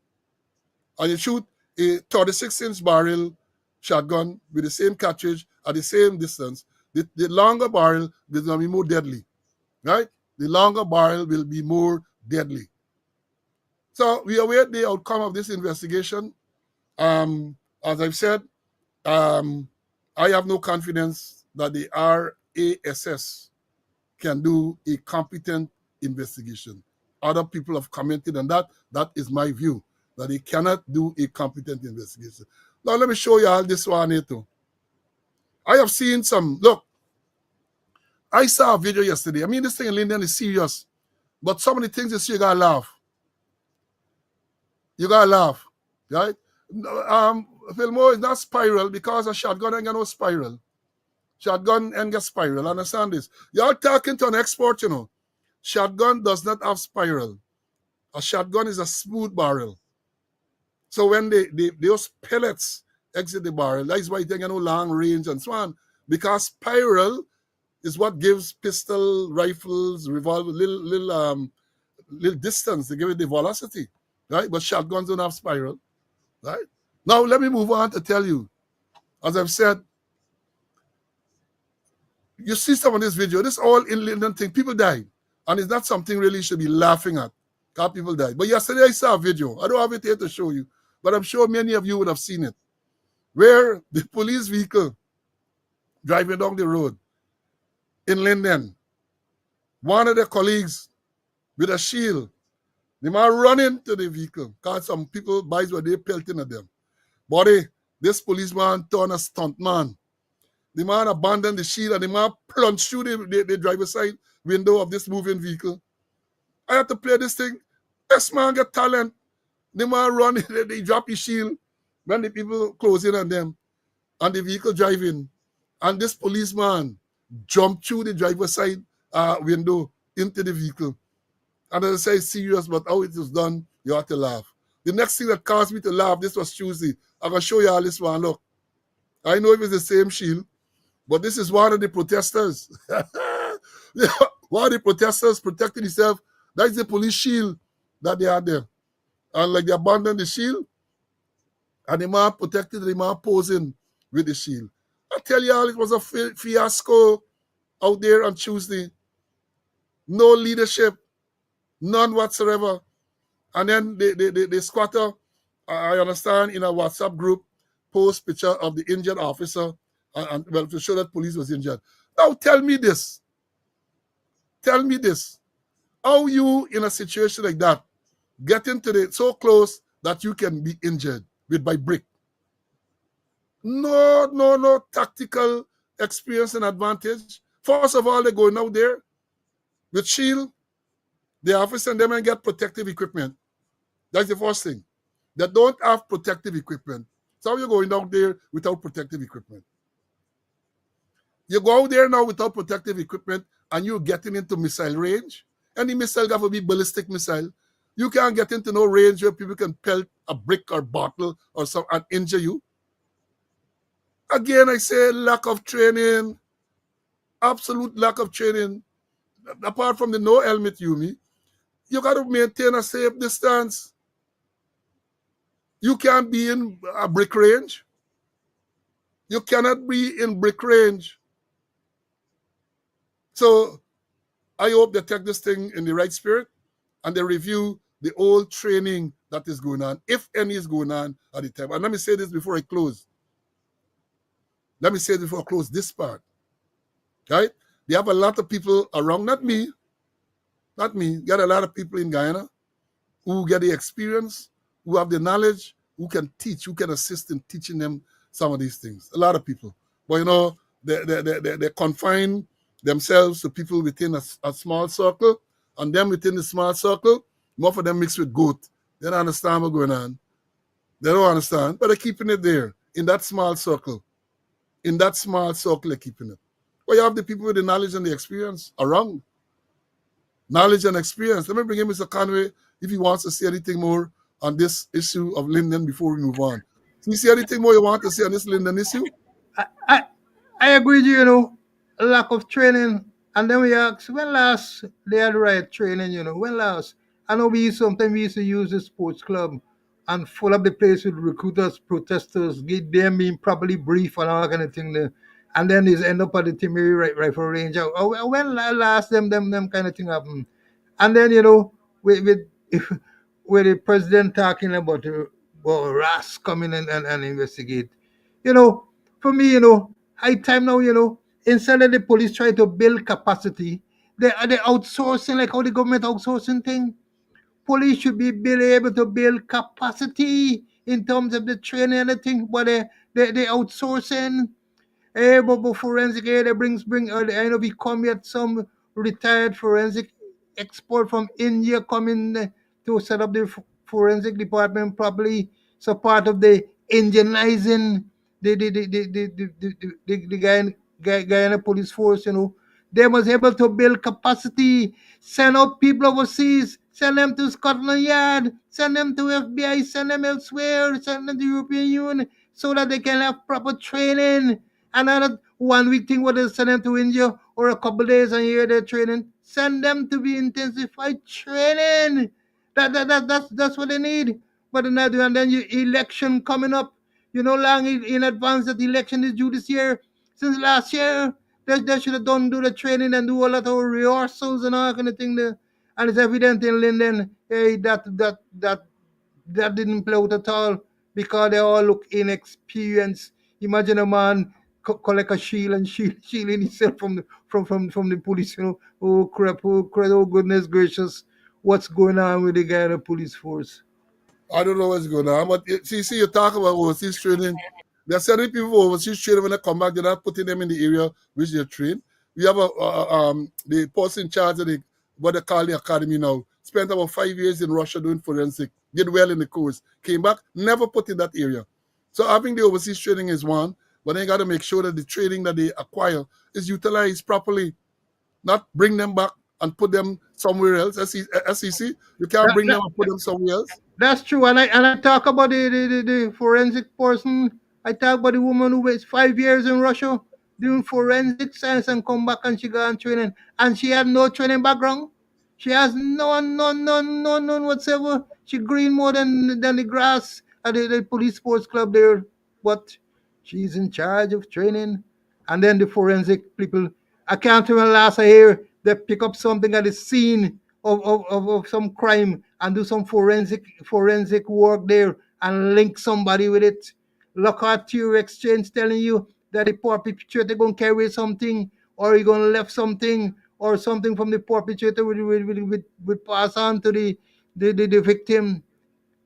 and you shoot a 36-inch barrel shotgun with the same cartridge at the same distance, the longer barrel is going to be more deadly, right? The longer barrel will be more deadly. So we await the outcome of this investigation. As I've said, I have no confidence that the RASS can do a competent investigation. Other people have commented on that. That is my view, that they cannot do a competent investigation. Now, let me show you all this one here too. I have seen some, look, I saw a video yesterday. I mean, this thing in Linden is serious, but some of the things you see, you gotta laugh. You gotta laugh, right? Fillmore is not spiral because a shotgun ain't got no spiral. Shotgun ain't got spiral. Understand this? Y'all talking to an expert, you know. Shotgun does not have spiral. A shotgun is a smooth barrel. So when those pellets exit the barrel, that is why they got no long range and so on. Because spiral is what gives pistol, rifles, revolver little distance. They give it the velocity, right? But shotguns don't have spiral, right? Now let me move on to tell you, as I've said, you see some of this video, this all in Linden thing, people died. And it's not something really you should be laughing at, because people died. But yesterday I saw a video. I don't have it here to show you, but I'm sure many of you would have seen it, where the police vehicle driving down the road in Linden, one of their colleagues with a shield, the man running to the vehicle, because some people buys what they pelting at them. Buddy, this policeman turned a stunt man. The man abandoned the shield and the man plunged through the driver's side window of this moving vehicle. I had to play this thing. This man got talent. The man run, they drop his shield when the people close in on them and the vehicle driving. And this policeman jumped through the driver's side window into the vehicle. And as I say, serious, but how it was done, you have to laugh. The next thing that caused me to laugh, this was Tuesday. I'm going to show you all this one. Look, I know if it's the same shield, but this is one of the protesters. One of the protesters protecting himself. That's the police shield that they had there. And like they abandoned the shield, and the man protected the man posing with the shield. I tell you all, it was a fiasco out there on Tuesday. no leadership, none whatsoever. And then the squatter, I understand, in a WhatsApp group, post picture of the injured officer, and well, to show that police was injured. Now tell me this, how you in a situation like that get into the so close that you can be injured with by brick? No tactical experience and advantage. First of all, they're going out there with shield. The officer and them and get protective equipment. That's the first thing. They don't have protective equipment. So you're going out there without protective equipment. You go out there now without protective equipment and you're getting into missile range. Any missile got to be ballistic missile. You can't get into no range where people can pelt a brick or bottle or some and injure you. Again, I say lack of training, absolute lack of training. Apart from the no helmet, you got to maintain a safe distance. You can't be in a brick range. You cannot be in brick range. So I hope they take this thing in the right spirit and they review the old training that is going on, if any is going on at the time. And let me say this before I close. Let me say this before I close this part. Right? They have a lot of people around, not me, got a lot of people in Guyana who get the experience, who have the knowledge, who can teach, who can assist in teaching them some of these things. A lot of people. But they confine themselves to people within a small circle, and them within the small circle, more of them mixed with goat. They don't understand what's going on. They don't understand, but they're keeping it there in that small circle. In that small circle, they're keeping it. Well, you have the people with the knowledge and the experience around. Knowledge and experience. Let me bring in Mr. Conway if he wants to say anything more on this issue of Linden before we move on. Do you see anything more you want to say on this Linden issue? I, I, I agree with you, lack of training. And then we ask, when last they had the right training, when last? I know sometimes we used to use the sports club and fill up the place with recruiters, protesters, get them being properly briefed and all that kind of thing there. And then they end up at the Timmy rifle range. When last them kind of thing happen? And then, with with the president talking about RAS coming in and investigate. You know, for me, high time now, instead of the police try to build capacity, they outsourcing like how the government outsourcing thing. Police should be able to build capacity in terms of the training and the thing, but they outsourcing. But forensic they I know we come yet some retired forensic expert from India coming to set up the forensic department properly. So part of the indigenizing the Guyana police force, they was able to build capacity, send out people overseas, send them to Scotland Yard, send them to FBI, send them elsewhere, send them to European Union, so that they can have proper training. Another 1 week thing where they send them to India or a couple days and hear their training. Send them to be intensified training. That's what they need. But they're not doing. And then you election coming up. Long in advance that the election is due this year. Since last year, they should have done do the training and do a lot of rehearsals and all that kind of thing there. And it's evident in Linden, hey, that didn't play out at all because they all look inexperienced. Imagine a man collect a shield and shielding himself from the police. Oh crap! Oh crap! Oh goodness gracious! What's going on with the guy in the police force? I don't know what's going on. But see, you talk about overseas training. They're sending people for overseas training when they come back. They're not putting them in the area which they're trained. We have the person in charge of what they call the academy now. Spent about 5 years in Russia doing forensic. Did well in the course. Came back, never put in that area. So having the overseas training is one, but then you got to make sure that the training that they acquire is utilized properly. Not bring them back and put them somewhere else. SEC, you can't That, bring that, them and put them somewhere else. That's true. And I talk about the forensic person. I talk about the woman who was 5 years in Russia doing forensic science and come back and she got on training. And she had no training background. She has none whatsoever. She green more than the grass at the police sports club there. But she's in charge of training. And then the forensic people. I can't remember last I hear they pick up something at the scene of some crime and do some forensic work there and link somebody with it. Lockout Theory Exchange telling you that the perpetrator going to carry something, or he going to left something, or something from the perpetrator will pass on to the victim.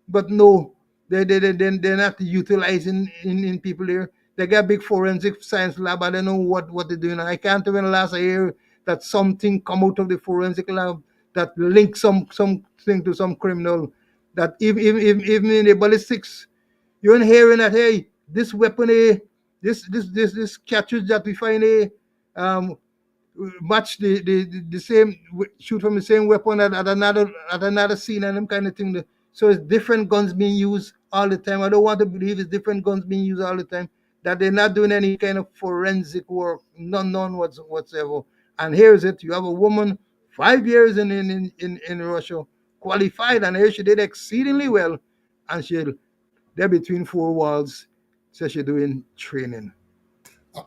But no, they're not utilizing in people there. They got big forensic science lab. I don't know what they're doing. I can't even last a year that something come out of the forensic lab that links something to some criminal. That even in the ballistics, you're hearing that, hey, this weapon, this cartridge that we find, um, match the same, shoot from the same weapon at another scene and them kind of thing. So it's different guns being used all the time. I don't want to believe it's different guns being used all the time. That they're not doing any kind of forensic work, none whatsoever. And here's it: you have a woman 5 years in Russia, qualified, and here she did exceedingly well, and they're between four walls, so she's doing training.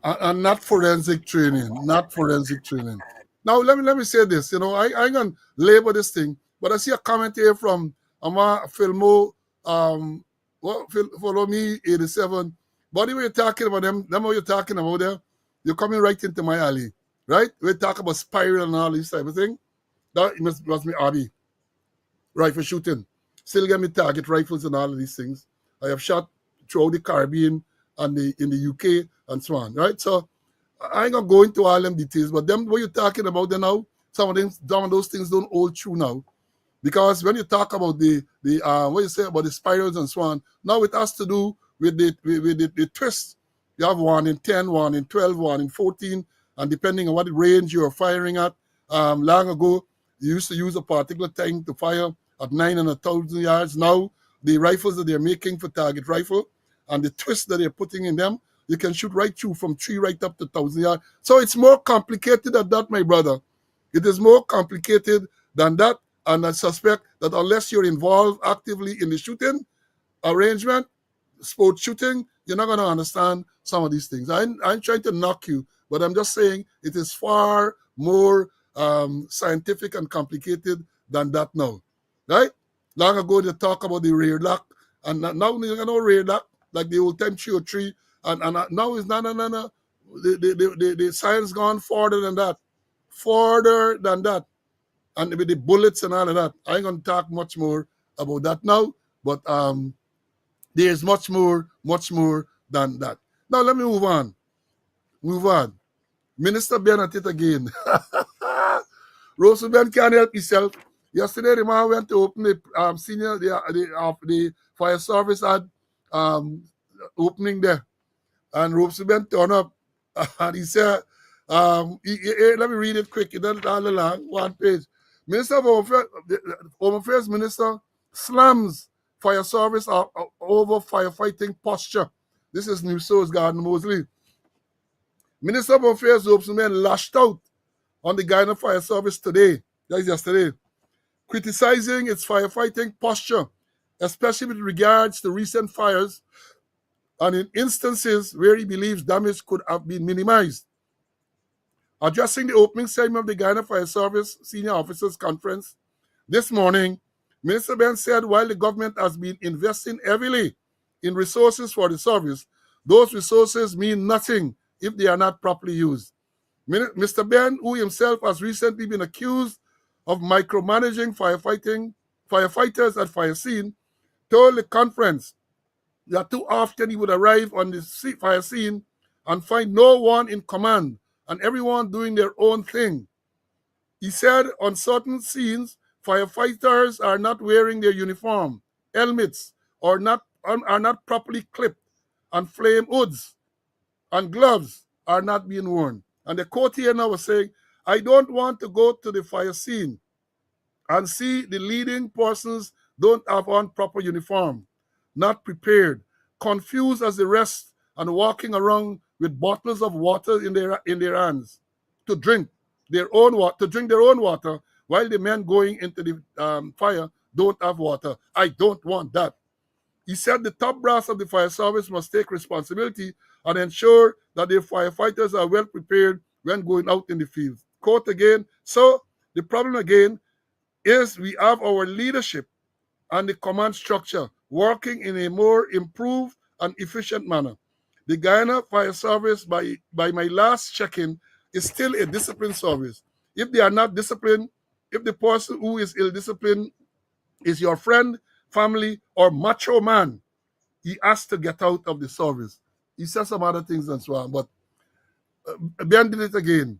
And not forensic training, not forensic training. Now let me say this. I can label this thing, but I see a comment here from Ama Filmo, follow me 87. But we're talking about them what you're talking about there. You're coming right into my alley, right? We're talking about spiral and all this type of thing. That must be hobby. Rifle shooting. Still get me target rifles and all of these things. I have shot throughout the Caribbean and in the UK and so on, right? So I ain't gonna go into all them details, but them what you're talking about there now, some of those things don't hold true now. Because when you talk about the what you say about the spirals and so on, now it has to do with the twist. You have one in 10, one in 12, one in 14, and depending on what range you're firing at. Long ago, you used to use a particular time to fire at 9,000 yards. Now, the rifles that they're making for target rifle and the twist that they're putting in them, you can shoot right through from 3 right up to 1,000 yards. So it's more complicated than that, my brother. It is more complicated than that. And I suspect that unless you're involved actively in the shooting arrangement, sport shooting, you're not going to understand some of these things. I'm trying to knock you, but I'm just saying it is far more scientific and complicated than that now, right? Long ago, they talk about the rear lock, and now you know rear lock, like the old time 303, and now it's no. The science gone further than that, and with the bullets and all of that. I ain't gonna talk much more about that now, but there's much more than that. Now let me move on. Minister Ben at it again. Roosevelt can't help himself. Yesterday, the man went to open the the fire service had opening there, and Roosevelt turned up, and he said, let me read it quick. It doesn't all along one page. Minister of Home Affairs Minister slams fire service over firefighting posture. This is New Source Garden Mosley. Minister of Home Affairs Roosevelt lashed out on the Guyana Fire Service today, that is yesterday, criticizing its firefighting posture, especially with regards to recent fires and in instances where he believes damage could have been minimized. Addressing the opening segment of the Guyana Fire Service Senior Officers Conference this morning, Minister Ben said while the government has been investing heavily in resources for the service, those resources mean nothing if they are not properly used. Mr. Ben, who himself has recently been accused of micromanaging firefighters at fire scene, told the conference that too often he would arrive on the fire scene and find no one in command and everyone doing their own thing. He said on certain scenes, firefighters are not wearing their uniform, helmets are not properly clipped, and flame hoods and gloves are not being worn. And the quote here now was saying, I don't want to go to the fire scene and see the leading persons don't have on proper uniform, not prepared, confused as the rest, and walking around with bottles of water in their hands to drink their own water, while the men going into the fire don't have water. I don't want that. He said the top brass of the fire service must take responsibility and ensure that their firefighters are well prepared when going out in the field. Quote again, So the problem again is we have our leadership and the command structure working in a more improved and efficient manner. The Guyana Fire Service, by my last check-in, is still a disciplined service. If they are not disciplined, if the person who is ill-disciplined is your friend, family, or macho man, he has to get out of the service. He said some other things and so on, but Ben did it again.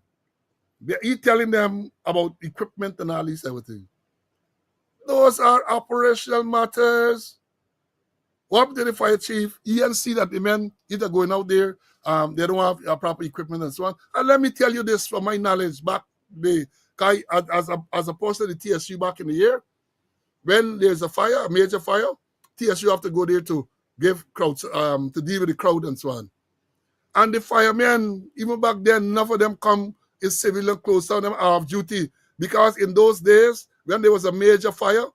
He telling them about equipment and all this everything. Those are operational matters. What did the fire chief? He and see that the men either going out there, they don't have proper equipment and so on. And let me tell you this from my knowledge back the as opposed to the TSU back in the year, when there's a fire, a major fire, TSU have to go there to give crowds to deal with the crowd and so on. And the firemen, even back then, none of them come in civilian clothes, some of them are off duty. Because in those days, when there was a major fire,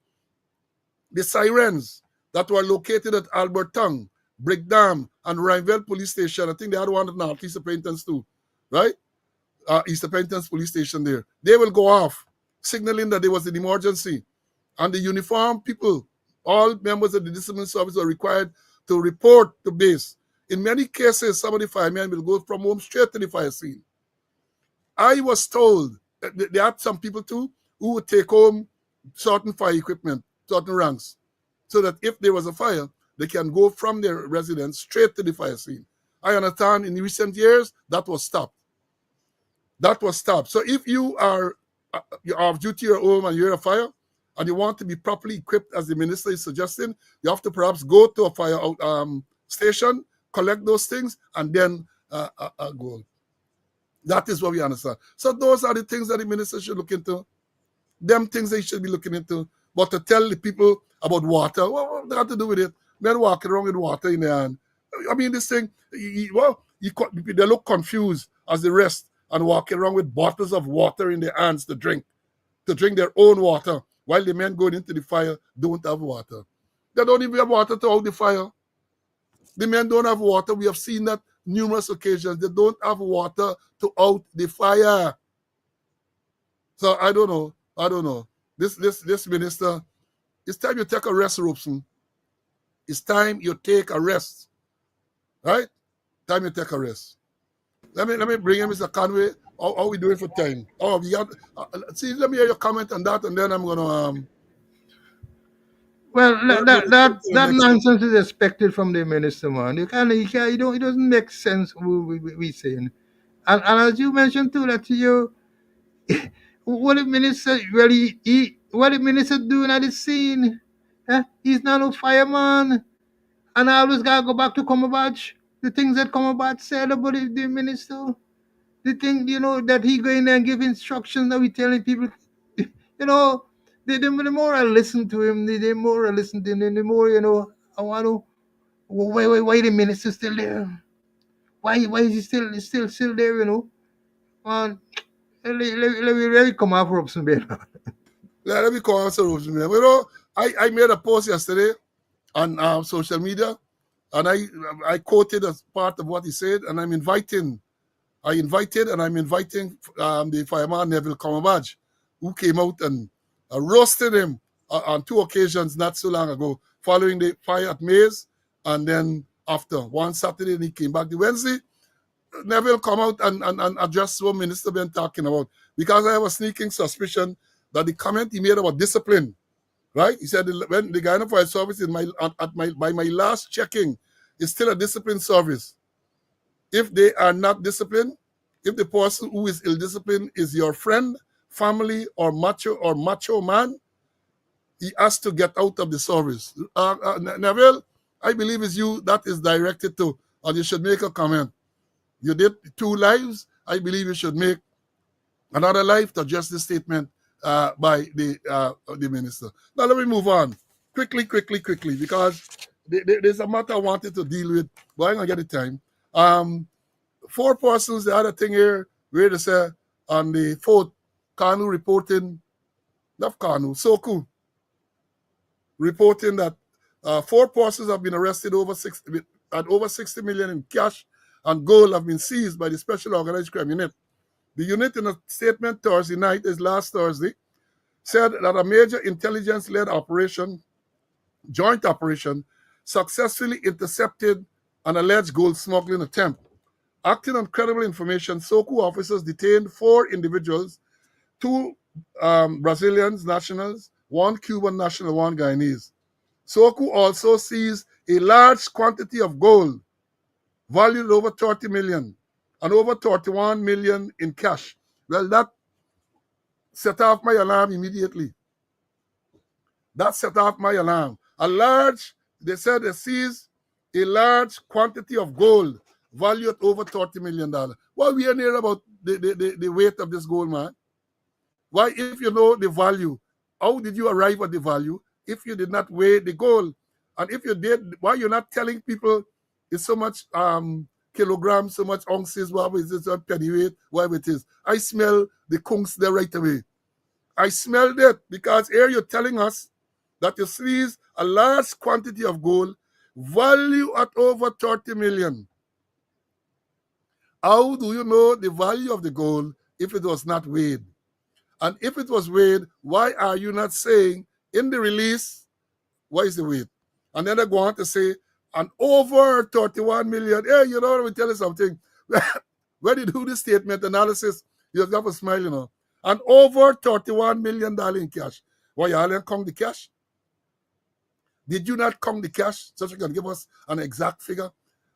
the sirens that were located at Albertung, Brickdam, and Rhineville Police Station, I think they had one at North East Penitence too, right? East Penitence Police Station there. They will go off, signaling that there was an emergency. And the uniformed people, all members of the discipline service are required to report to base. In many cases, some of the firemen will go from home straight to the fire scene. I was told that there are some people too who would take home certain fire equipment, certain ranks, so that if there was a fire, they can go from their residence straight to the fire scene. I understand in recent years that was stopped. That was stopped. So if you are off duty or home and you're a fire and you want to be properly equipped, as the minister is suggesting, you have to perhaps go to a fire station, collect those things, and then go. That is what we understand. So those are the things that the minister should look into. Them things they should be looking into. But to tell the people about water, what they have to do with it? Men walking around with water in their hand. I mean, this thing, they look confused as the rest and walking around with bottles of water in their hands to drink their own water, while the men going into the fire don't have water. They don't even have water to out the fire. The men don't have water. We have seen that numerous occasions. They don't have water to out the fire. So I don't know. This minister, it's time you take a rest, Robeson. It's time you take a rest. Right? Time you take a rest. Let me bring in Mr. Conway. How we doing for time? Oh, we got. Let me hear your comment on that, and then I'm gonna. Well, that Next. nonsense is expected from the minister, man. You don't. It doesn't make sense. We saying, and as you mentioned too, that what the minister really, what the minister doing at the scene? He's not no fireman, and I always gotta go back to Cumberbatch. The things that Cumberbatch said about the minister, the thing that he go in there and give instructions that we telling people, you know, the more I listen to him, the more I listen to him, the more I want to. Why the minister still there? Why is he still there? Man, let me really come off Robson better. Let me call Mr. Robeson. I made a post yesterday on social media, and I quoted as part of what he said, and I'm inviting the fireman Neville Cumberbatch, who came out and roasted him on two occasions not so long ago, following the fire at Mays, and then after one Saturday, and he came back the Wednesday. Neville come out and address what Minister been talking about, because I have a sneaking suspicion that the comment he made about discipline, right? He said when the Guyana Fire Service by my last checking is still a disciplined service. If they are not disciplined, if the person who is ill-disciplined is your friend, family, or macho man, he has to get out of the service. Neville, I believe it's you that is directed to, and you should make a comment. You did 2 lives. I believe you should make another live to address this statement by the minister. Now let me move on quickly, because there's a matter I wanted to deal with, but I'm gonna get the time. 4 persons. The other thing here, where they say on the 4th, Kanu reporting, not Kanu, Soku reporting that 4 persons have been arrested over 60 million in cash and gold have been seized by the Special Organized Crime Unit The unit in a statement Thursday night, is last Thursday, said that a major intelligence-led operation, joint operation, successfully intercepted an alleged gold smuggling attempt. Acting on credible information, SOCU officers detained 4 individuals, two Brazilian nationals, one Cuban national, one Guyanese. SOCU also seized a large quantity of gold, valued over 30 million, and over 31 million in cash. Well, that set off my alarm immediately. That set off my alarm. They said they seized a large quantity of gold valued at over $30 million. Why we are near about the weight of this gold, man? Why, if you know the value, how did you arrive at the value if you did not weigh the gold? And if you did, why you're not telling people it's so much kilograms, so much ounces, whatever it is, pennyweight, whatever it is? I smell the kunks there right away. I smelled it because here you're telling us that you seized a large quantity of gold, value at over 30 million. How do you know the value of the gold if it was not weighed? And if it was weighed, why are you not saying in the release, what is the weight? And then they go on to say, and over 31 million. Hey, you know, let me tell you something. When you do the statement analysis, you have got to smile, you know. And over $31 million in cash. Why you all didn't count the cash? Did you not count the cash so you can give us an exact figure?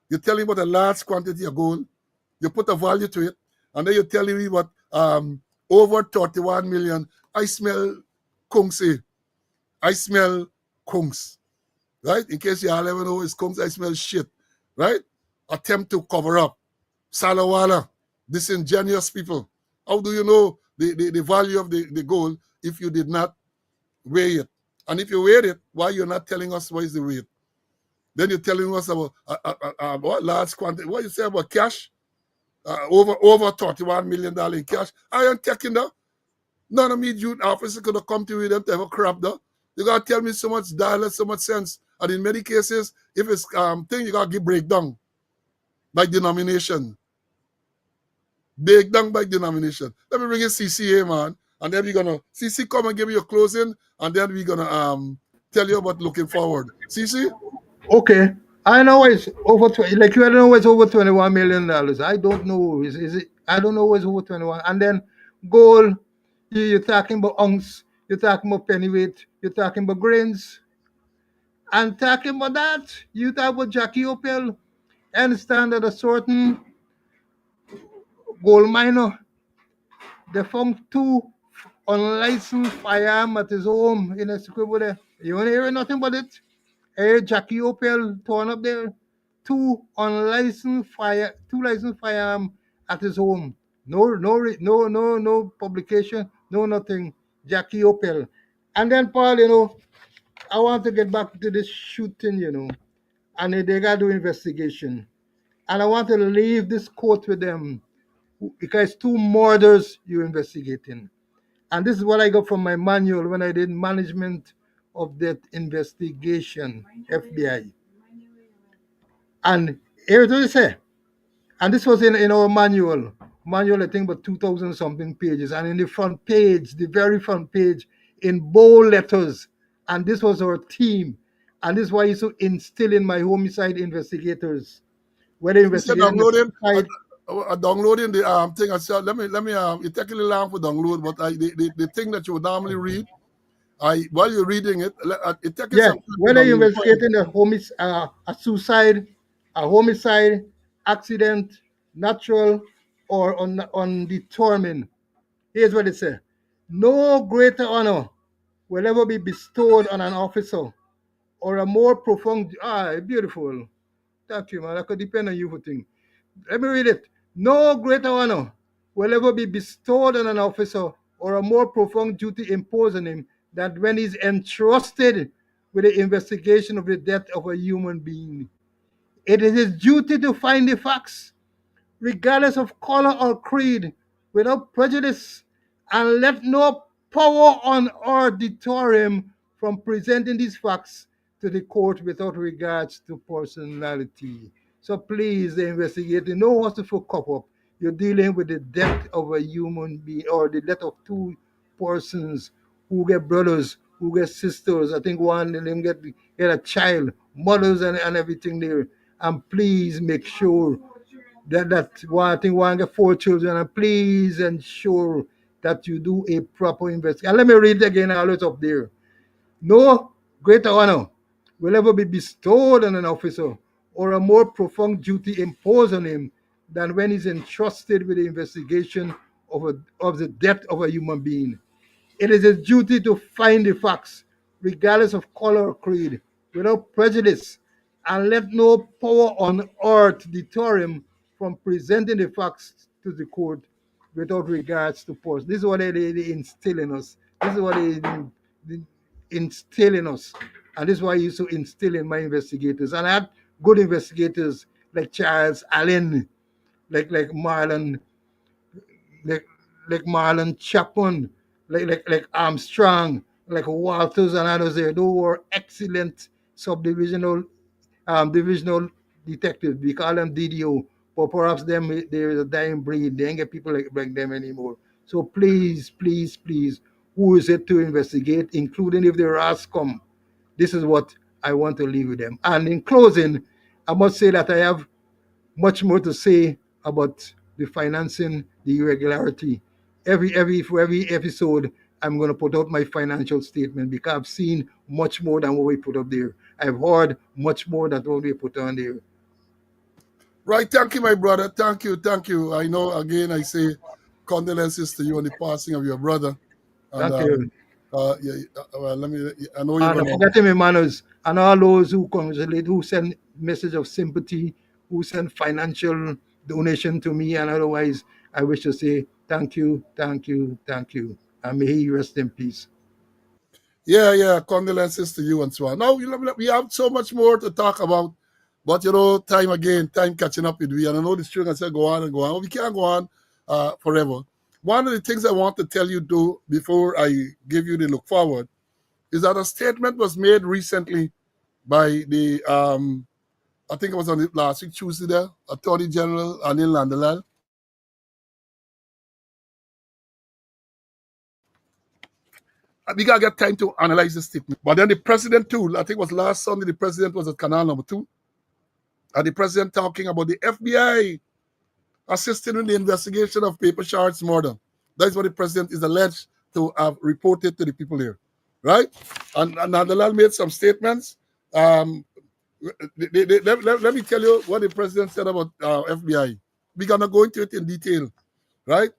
You're telling about a large quantity of gold. You put a value to it, and then you're telling me what over 31 million. I smell kungs. I smell kungs. Right? In case you all ever know it's kungs, I smell shit. Right? Attempt to cover up. Salawala. Disingenuous people. How do you know the value of the gold if you did not weigh it? And if you weighed it, why you're not telling us what is the weight? Then you're telling us about what large quantity. What you say about cash? Over $31 million in cash. I ain't taking that. None of me youth officers could have come to you them to have a crap though. You gotta tell me so much dollars, so much sense. And in many cases, if it's thing, you gotta give breakdown by denomination. Breakdown by denomination. Let me bring in CCA, man. And then we're gonna CC come and give me your closing, and then we're gonna tell you about looking forward. CC? Okay. I know it's over 20, like you don't know it's over $21 million. I don't know. Is it? I don't know it's over 21. And then gold, you're talking about ounce, you're talking about pennyweight, you're talking about grains. And talking about that, you talk about Jackie Opel and stand at a certain gold miner. They found two unlicensed firearms at his home in Essequibo there. You ain't hearing nothing about it. Hey, Jackie Opel torn up there. Two licensed firearm at his home. No publication, no nothing. Jackie Opel. And then Paul, I want to get back to this shooting, and they got to do investigation. And I want to leave this quote with them because two murders you're investigating. And this is what I got from my manual when I did management of that investigation, FBI. And here's what they say. And this was in our manual. Manual, I think, about 2,000 something pages. And in the front page, the very front page, in bold letters. And this was our team. And this is why it's so instill in my homicide investigators. Whether You said investigating the downloading suicide. downloading the thing. I said let me it take a little long for download, but the thing that you would normally read, while you're reading it, it taking Yeah, some time to whether you're download. Go ahead. investigating a suicide, a homicide, accident, natural, or undetermined. Here's what it says. No greater honor will ever be bestowed on an officer or a more profound, beautiful. Thank you, man. That could depend on you for things. Let me read it. No greater honor will ever be bestowed on an officer or a more profound duty imposed on him than when he's entrusted with the investigation of the death of a human being. It is his duty to find the facts, regardless of color or creed, without prejudice, and let no power on earth deter him from presenting these facts to the court without regards to personality. So please, the investigator, know what to for cop up. You're dealing with the death of a human being, or the death of two persons who get brothers, who get sisters. I think one of them get a child, mothers and everything there. And please make sure that one, I think one get four children, and please ensure that you do a proper investigation. And let me read it again, all it's up there. No greater honor will ever be bestowed on an officer or a more profound duty imposed on him than when he's entrusted with the investigation of the death of a human being. It is his duty to find the facts, regardless of color or creed, without prejudice, and let no power on earth deter him from presenting the facts to the court without regards to post. This is what they instill in us. This is what they instill in us. And this is why I used to instill in my investigators. And I had good investigators like Charles Allen, like Marlon, like like Marlon Chapman, like Armstrong, like Walters and others there. Those were excellent subdivisional divisional detectives. We call them DDO, but perhaps them they're a dying breed. They ain't get people like them anymore. So please, please, please, who is it to investigate, including if the rats come? This is what I want to leave with them. And in closing, I must say that I have much more to say about the financing, the irregularity. For every episode, I'm going to put out my financial statement because I've seen much more than what we put up there. I've heard much more than what we put on there. Right, thank you, my brother. Thank you, thank you. I know, again, I say condolences to you on the passing of your brother. And Thank you. yeah, well, I know you're And gonna. forgetting my manners, and all those who congratulate, who send message of sympathy, who send financial donation to me and otherwise, I wish to say thank you, thank you, thank you. And may he rest in peace. Yeah, yeah, condolences to you and so on. Now, we have so much more to talk about, but time catching up with me. And I know this children say go on and go on. We can't go on forever. One of the things I want to tell you, though, before I give you the look forward, is that a statement was made recently by the, I think it was on the last week, Tuesday, there, Attorney General Anil Nandalal. We gotta get time to analyze this statement. But then the president too, I think it was last Sunday, the president was at Canal number 2. And the president talking about the FBI assisting in the investigation of Paper Shards murder. That's what the president is alleged to have reported to the people here. Right? And Nandalal made some statements. Let me tell you what the president said about FBI. We're gonna go into it in detail, right?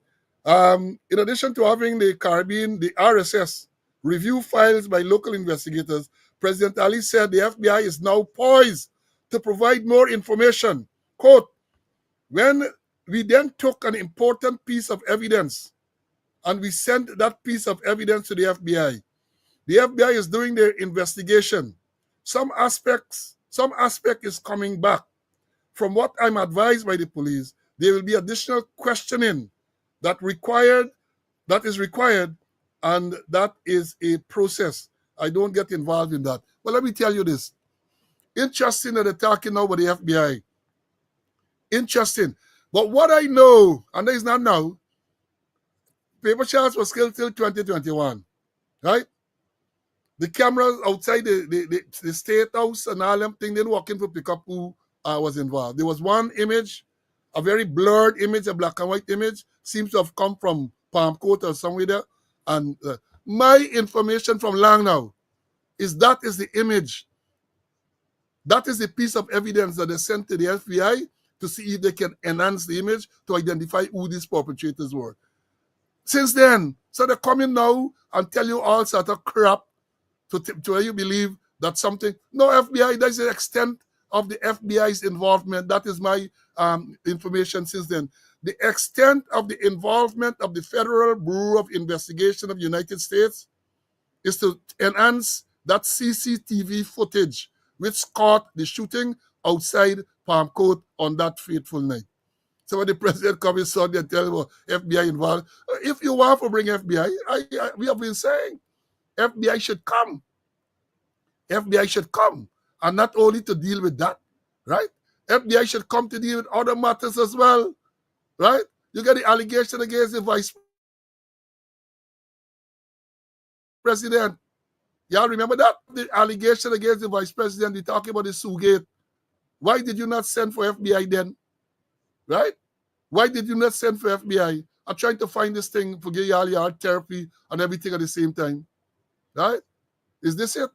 In addition to having the Caribbean, the RSS review files by local investigators, President Ali said the FBI is now poised to provide more information. Quote, when we then took an important piece of evidence and we sent that piece of evidence to the FBI. The FBI is doing their investigation. Some aspect is coming back. From what I'm advised by the police, there will be additional questioning that is required, and that is a process. I don't get involved in that. But let me tell you this. Interesting that they're talking now about the FBI. Interesting. But what I know, and there is not now, Paper Charles was killed till 2021, right? The cameras outside the state house and all them things, they didn't walk in to pick up who was involved. There was one image, a very blurred image, a black and white image, seems to have come from Palm Court or somewhere there. And my information from long now is that is the image. That is the piece of evidence that they sent to the FBI to see if they can enhance the image to identify who these perpetrators were. Since then, so they're coming now and tell you all sort of crap to where you believe that something. No, FBI, that's the extent of the FBI's involvement. That is my information since then. The extent of the involvement of the Federal Bureau of Investigation of the United States is to enhance that CCTV footage which caught the shooting outside Palm Court on that fateful night. So when the president comes in Sunday and tells about FBI involved, if you want to bring FBI, we have been saying FBI should come. FBI should come, and not only to deal with that, right? FBI should come to deal with other matters as well. right? You get the allegation against the vice president. Y'all remember that? The allegation against the vice president, we talking about the Sugate. Why did you not send for FBI then? Right? Why did you not send for FBI? I'm trying to find this thing for y'all your therapy and everything at the same time. Right? Is this it?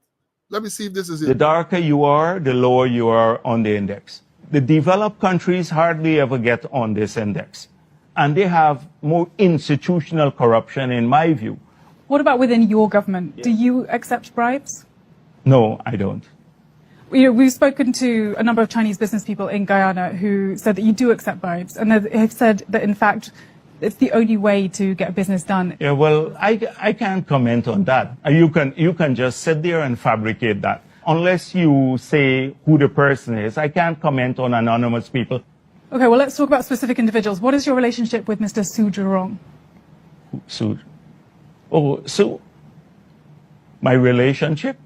Let me see if this is The it. darker you are, the lower you are on the index. The developed countries hardly ever get on this index. And they have more institutional corruption, in my view. What about within your government? Do you accept bribes? No, I don't. We've spoken to a number of Chinese business people in Guyana who said that you do accept bribes, and they've said that, in fact, it's the only way to get business done. Yeah, well, I can't comment on that. You can just sit there and fabricate that. Unless you say who the person is, I can't comment on anonymous people. Okay, well, let's talk about specific individuals. What is your relationship with Mr. Su Zhirong? Su. Oh, Su. My relationship?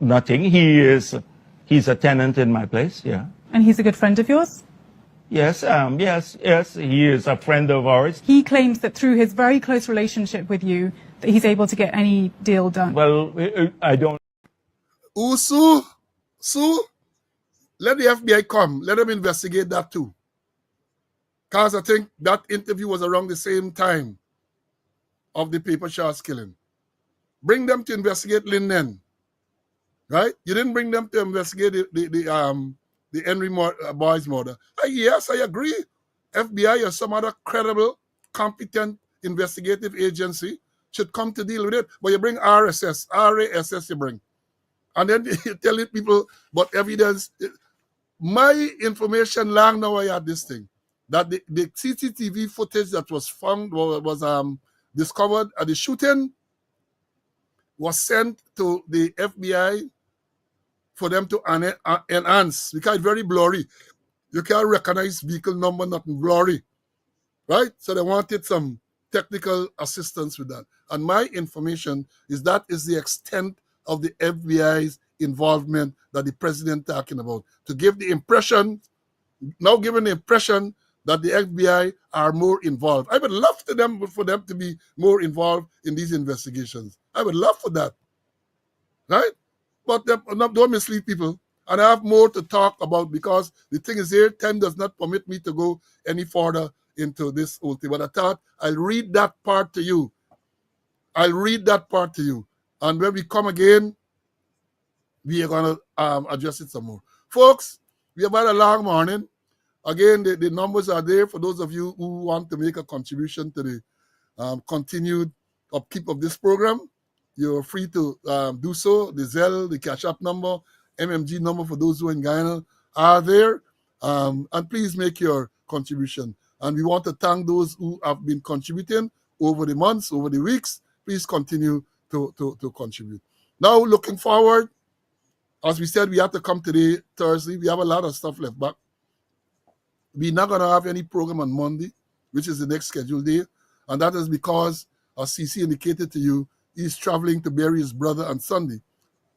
Nothing. He's a tenant in my place, yeah. And he's a good friend of yours? Yes, yes, he is a friend of ours. He claims that through his very close relationship with you, that he's able to get any deal done. Well, I don't. Ooh, Sue, let the FBI come. Let them investigate that too. Because I think that interview was around the same time of the paper shots killing. Bring them to investigate Linden. Right? You didn't bring them to investigate the Henry boy's murder. Yes, I agree. FBI or some other credible, competent investigative agency should come to deal with it. But you bring RASS you bring. And then you're telling people about evidence. My information long now I had this thing. That the CCTV footage that was found, was discovered at the shooting, was sent to the FBI for them to enhance, because it's very blurry. You can't recognize vehicle number, nothing blurry, right? So they wanted some technical assistance with that. And my information is that is the extent of the FBI's involvement that the president talking about, to give the impression, now given the impression that the FBI are more involved. I would love for them to be more involved in these investigations. I would love for that, right? But don't mislead people. And I have more to talk about, because the thing is here, time does not permit me to go any further into this whole thing. But I thought I'll read that part to you. And when we come again, we are going to address it some more. Folks, we have had a long morning. Again, the numbers are there for those of you who want to make a contribution to the continued upkeep of this program. You're free to do so. The Zelle, the Cash App number, MMG number for those who are in Guyana are there. And please make your contribution. And we want to thank those who have been contributing over the months, over the weeks. Please continue to contribute. Now, looking forward, as we said, we have to come today, Thursday. We have a lot of stuff left back. We're not going to have any program on Monday, which is the next scheduled day. And that is because, as CC indicated to you, he's traveling to bury his brother on Sunday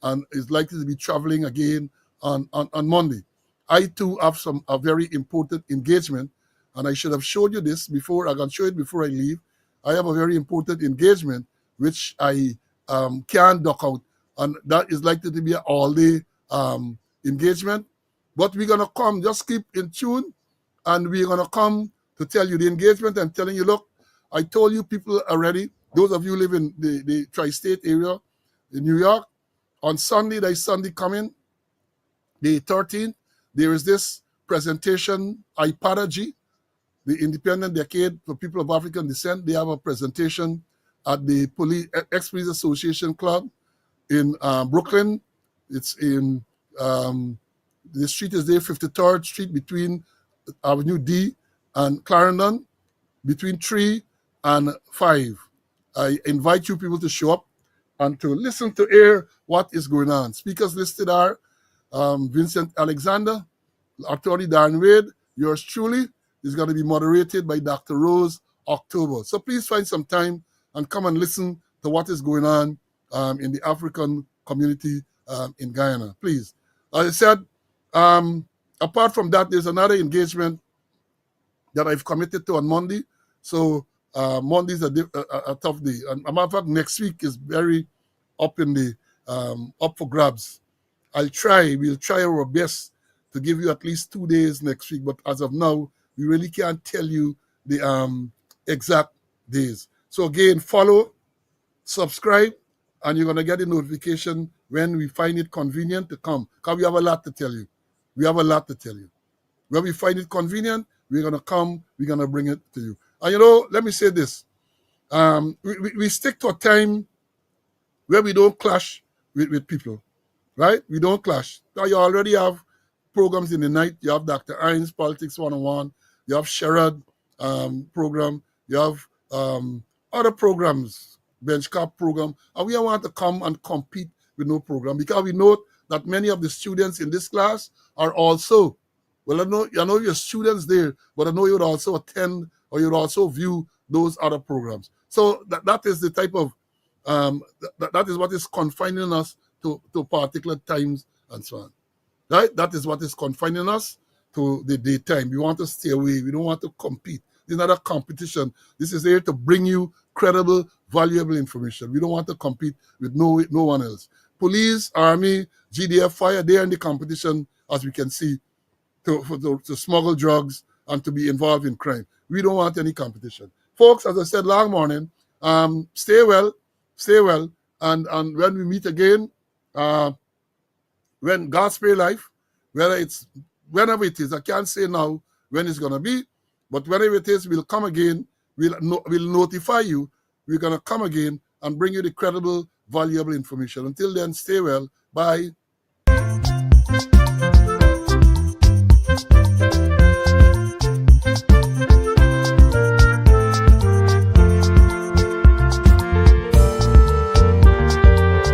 and is likely to be traveling again on Monday. I too have a very important engagement, and I should have showed you this before. I can show it before I leave. I have a very important engagement which I can't duck out, and that is likely to be an all-day engagement. But we're going to come, just keep in tune, and we're going to come to tell you the engagement. I'm telling you, look, I told you people already. Those of you who live in the tri-state area in New York, on Sunday, there's Sunday coming, the 13th, there is this presentation, IPADA-G, the Independent Decade for People of African Descent. They have a presentation at the Ex-Police Association Club in Brooklyn. It's in, the street is there, 53rd Street between Avenue D and Clarendon, between 3 and 5. I invite you people to show up and to listen to hear what is going on. Speakers listed are Vincent Alexander, Attorney Darren Wade, yours truly is going to be moderated by Dr. Rose October. So please find some time and come and listen to what is going on in the African community in Guyana, please. As I said, apart from that, there's another engagement that I've committed to on Monday. So Monday's a tough day. And a matter of fact, next week is very up in the up for grabs. We'll try our best to give you at least 2 days next week, but as of now, we really can't tell you the exact days. So again, follow, subscribe, and you're gonna get a notification when we find it convenient to come. Because we have a lot to tell you. We have a lot to tell you. When we find it convenient, we're gonna come, we're gonna bring it to you. And you know, let me say this. We stick to a time where we don't clash with people, right? We don't clash. Now you already have programs in the night. You have Dr. Hines, Politics 101. You have Sherrod program. You have other programs, bench cap program. And we don't want to come and compete with no program because we know that many of the students in this class are also, well, I know your students there, but I know you would also attend or you would also view those other programs. So that is the type of, that is what is confining us to particular times and so on. Right? That is what is confining us to the daytime. We want to stay away. We don't want to compete. This is not a competition. This is here to bring you credible, valuable information. We don't want to compete with no one else. Police, Army, GDF, Fire, they are in the competition, as we can see, to smuggle drugs and to be involved in crime. We don't want any competition. Folks, as I said last morning, stay well, and when we meet again, when God spare life, whenever it is, I can't say now when it's going to be, but whenever it is, we'll come again, we'll notify you, we're going to come again and bring you the credible, valuable information. Until then, stay well, bye.